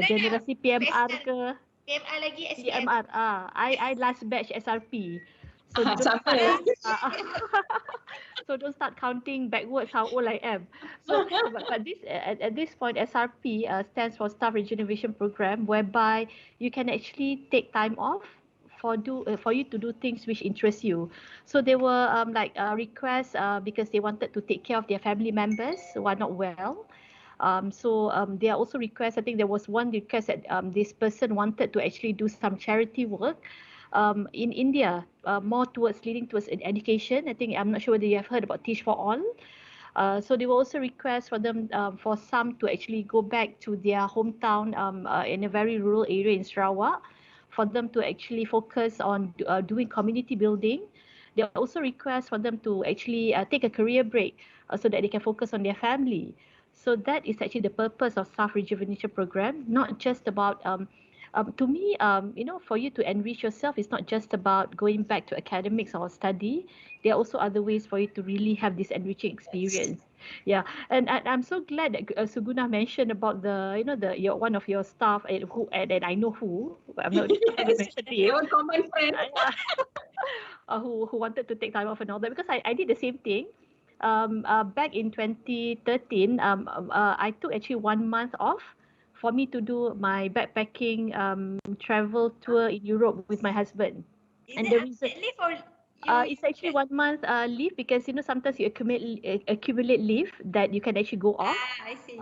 generasi PMR ke? PMR lagi, SPM. PMR, I last batch SRP. So don't so don't start counting backwards how old I am. So, but this at this point, SRP stands for Staff Rejuvenation Program, whereby you can actually take time off for you to do things which interest you. So there were requests because they wanted to take care of their family members who are not well. So there are also requests. I think there was one request that this person wanted to actually do some charity work in India, more leading towards education. I think I'm not sure whether you have heard about Teach for All. So there were also requests for them, for some to actually go back to their hometown in a very rural area in Sarawak, for them to actually focus on doing community building. There are also requests for them to actually take a career break so that they can focus on their family. So that is actually the purpose of Staff Rejuvenation Program, not just about to me, for you to enrich yourself, it's not just about going back to academics or study. There are also other ways for you to really have this enriching experience. Yeah, and I'm so glad that Sugunah mentioned about one of your staff who and I know who. I'm not going to mention name. Your common friend. Who wanted to take time off and all that, because I did the same thing. Back in 2013, I took actually 1 month off for me to do my backpacking travel tour in Europe with my husband. And the reason it's actually 1 month leave, because sometimes you accumulate leave that you can actually go off. I see.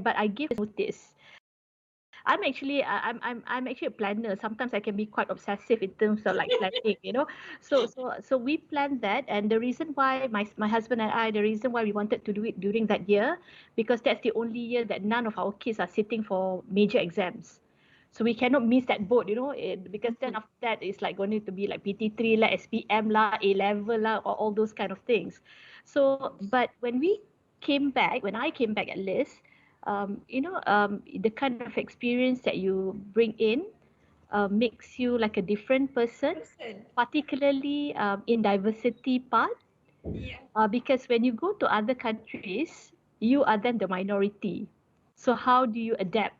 But I give notice. I'm actually a planner. Sometimes I can be quite obsessive in terms of like planning, So we planned that, and the reason why my husband and I, the reason why we wanted to do it during that year, because that's the only year that none of our kids are sitting for major exams. So we cannot miss that boat, because then after that it's like going to be like PT3 lah, SPM lah, A level lah, or all those kind of things. So, but when I came back at least, the kind of experience that you bring in makes you like a different person. Particularly in diversity part. Yeah. Because when you go to other countries, you are then the minority. So how do you adapt?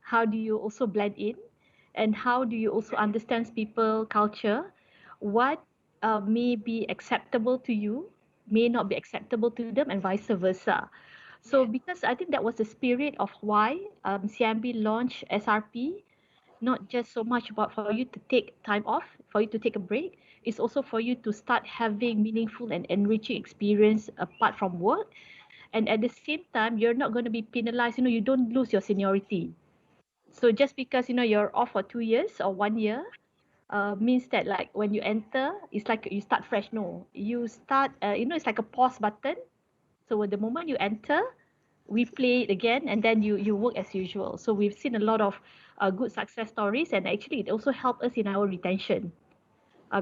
How do you also blend in? And how do you also understand people culture? What may be acceptable to you may not be acceptable to them, and vice versa. So because I think that was the spirit of why CIMB launched SRP, not just so much about for you to take time off, for you to take a break. It's also for you to start having meaningful and enriching experience apart from work. And at the same time, you're not going to be penalized. You don't lose your seniority. So just because, you're off for 2 years or 1 year, means that like when you enter, it's like you start fresh. No, you start, it's like a pause button. So the moment you enter, we play it again, and then you work as usual. So we've seen a lot of good success stories, and actually it also helped us in our retention.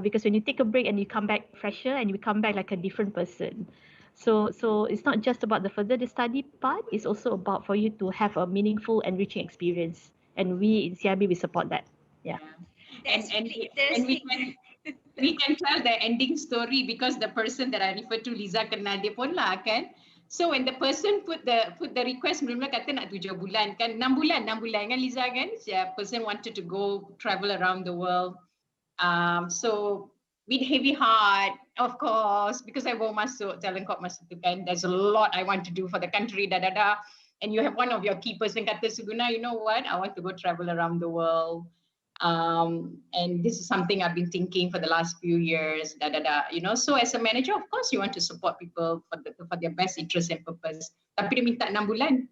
Because when you take a break and you come back fresher, and you come back like a different person. So it's not just about the further the study part, it's also about for you to have a meaningful, enriching experience. And we in CIMB, we support that. Yeah. That's really And interesting. we can tell the ending story because the person that I refer to, Liza, kenal dia pun lah kan. So when the person put the request, mula-mula kata nak 7 bulan kan, 6 bulan kan Liza kan. The person wanted to go travel around the world. So with heavy heart, of course, because I baru masuk talent corp masa tu kan, there's a lot I want to do for the country, and you have one of your key person kata, Sugunah, you know what, I want to go travel around the world. And this is something I've been thinking for the last few years, you know. So as a manager, of course, you want to support people for their best interest and purpose. Tapi dia minta 6 bulan.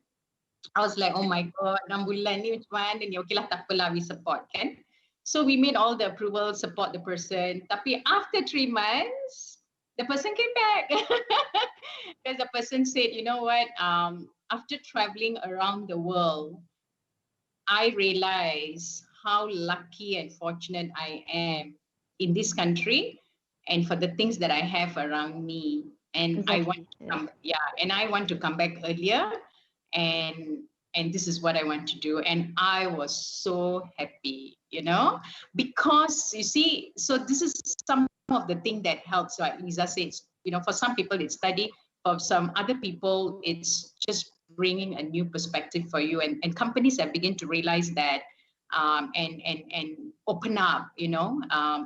I was like, oh my God, 6 bulan ni macam mana ni? Okay lah, tak apalah, we support kan. So we made all the approval, support the person. Tapi after 3 months, the person came back. Because the person said, you know what, after traveling around the world, I realized how lucky and fortunate I am in this country and for the things that I have around me. And Exactly. I want to come, and I want to come back earlier, and this is what I want to do. And I was so happy, you know, because you see, so this is some of the thing that helps. Like Liza says, you know, for some people it's study, for some other people it's just bringing a new perspective for you, and companies have begun to realize that, and open up, you know,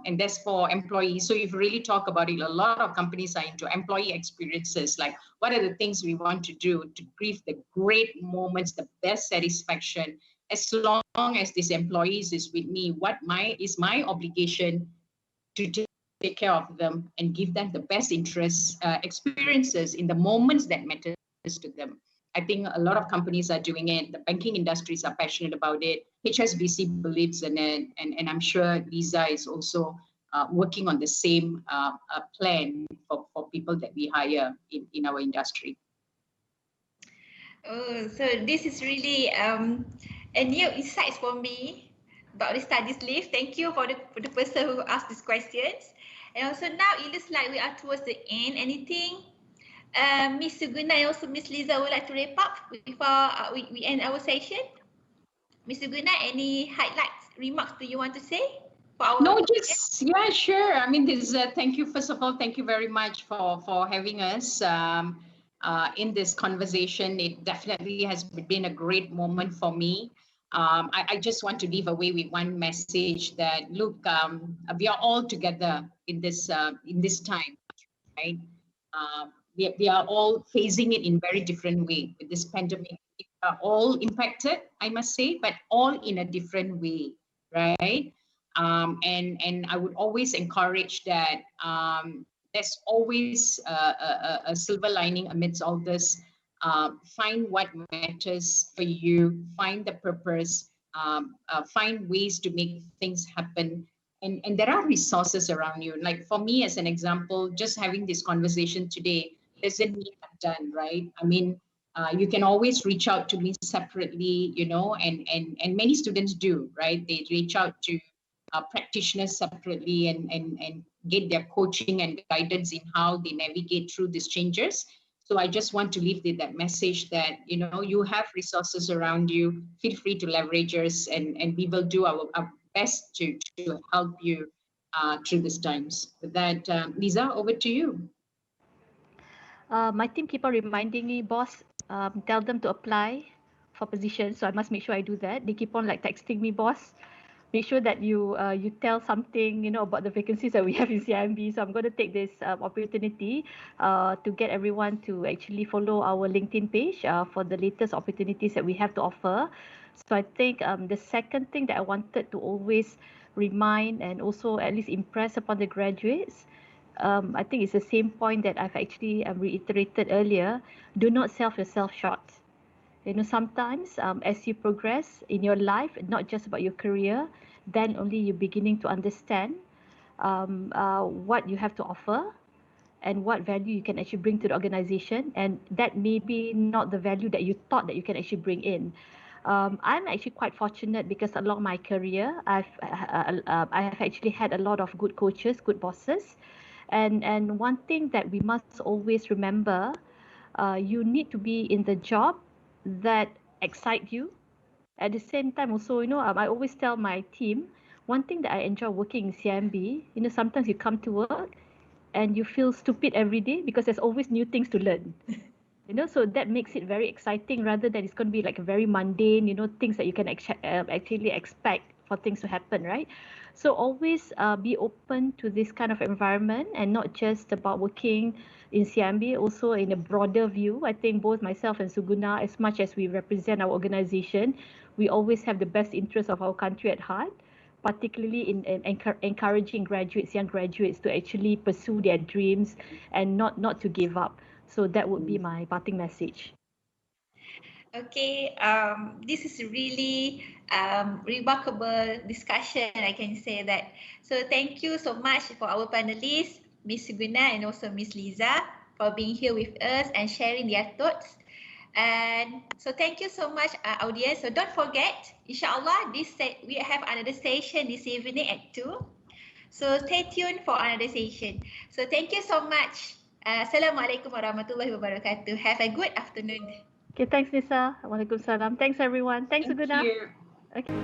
and that's for employees. So if you really talk about it, a lot of companies are into employee experiences, like what are the things we want to do to give the great moments, the best satisfaction. As long as this employees is with me, what is my obligation to take care of them and give them the best experiences in the moments that matters to them. I think a lot of companies are doing it. The banking industries are passionate about it. HSBC believes in it. And I'm sure Liza is also working on the same plan for people that we hire in our industry. Oh, so this is really a new insight for me about the studies leave. Thank you for the person who asked these questions. And also now it looks like we are towards the end. Anything Miss Sugunah and also Miss Liza would like to wrap up before we end our session? Miss Sugunah, any highlights, remarks do you want to say? For our audience? Yeah, sure. I mean, this thank you. First of all, thank you very much for having us in this conversation. It definitely has been a great moment for me. I just want to leave away with one message that, look, we are all together in this time, right? We are all facing it in very different way with this pandemic. We are all impacted, I must say, but all in a different way, right? And I would always encourage that there's always a silver lining amidst all this. Find what matters for you, find the purpose, find ways to make things happen. And there are resources around you. Like for me, as an example, just having this conversation today doesn't mean I'm done, right? I mean, you can always reach out to me separately, you know, and many students do, right? They reach out to practitioners separately and get their coaching and guidance in how they navigate through these changes. So I just want to leave that message that, you know, you have resources around you. Feel free to leverage us, and we will do our best to help you through these times. With that, Liza, over to you. My team keep on reminding me, boss, tell them to apply for positions. So I must make sure I do that. They keep on like texting me, boss, make sure that you tell something, you know, about the vacancies that we have in CIMB. So I'm going to take this opportunity to get everyone to actually follow our LinkedIn page for the latest opportunities that we have to offer. So I think the second thing that I wanted to always remind and also at least impress upon the graduates, I think it's the same point that I've actually reiterated earlier. Do not sell yourself short. You know, sometimes as you progress in your life, not just about your career, then only you're beginning to understand what you have to offer and what value you can actually bring to the organization. And that may be not the value that you thought that you can actually bring in. I'm actually quite fortunate because along my career, I have actually had a lot of good coaches, good bosses. And one thing that we must always remember, you need to be in the job that excite you. At the same time also, I always tell my team, one thing that I enjoy working in CIMB, sometimes you come to work and you feel stupid every day because there's always new things to learn. So that makes it very exciting rather than it's going to be like a very mundane, things that you can actually expect for things to happen, right? So always be open to this kind of environment, and not just about working in CIMB, also in a broader view. I think both myself and Sugunah, as much as we represent our organization, we always have the best interest of our country at heart, particularly in encouraging young graduates to actually pursue their dreams and not to give up. So that would be my parting message. Okay, this is really remarkable discussion, I can say that. So thank you so much for our panelists, Miss Sugunah and also Miss Liza, for being here with us and sharing their thoughts. And so thank you so much, audience. So don't forget, inshallah, we have another session this evening at 2. So stay tuned for another session. So thank you so much. Assalamualaikum warahmatullahi wabarakatuh. Have a good afternoon. Okay, thanks, Nisa. Waalaikumsalam. Thanks, everyone. Thanks, Thank Sugunah. you. Okay.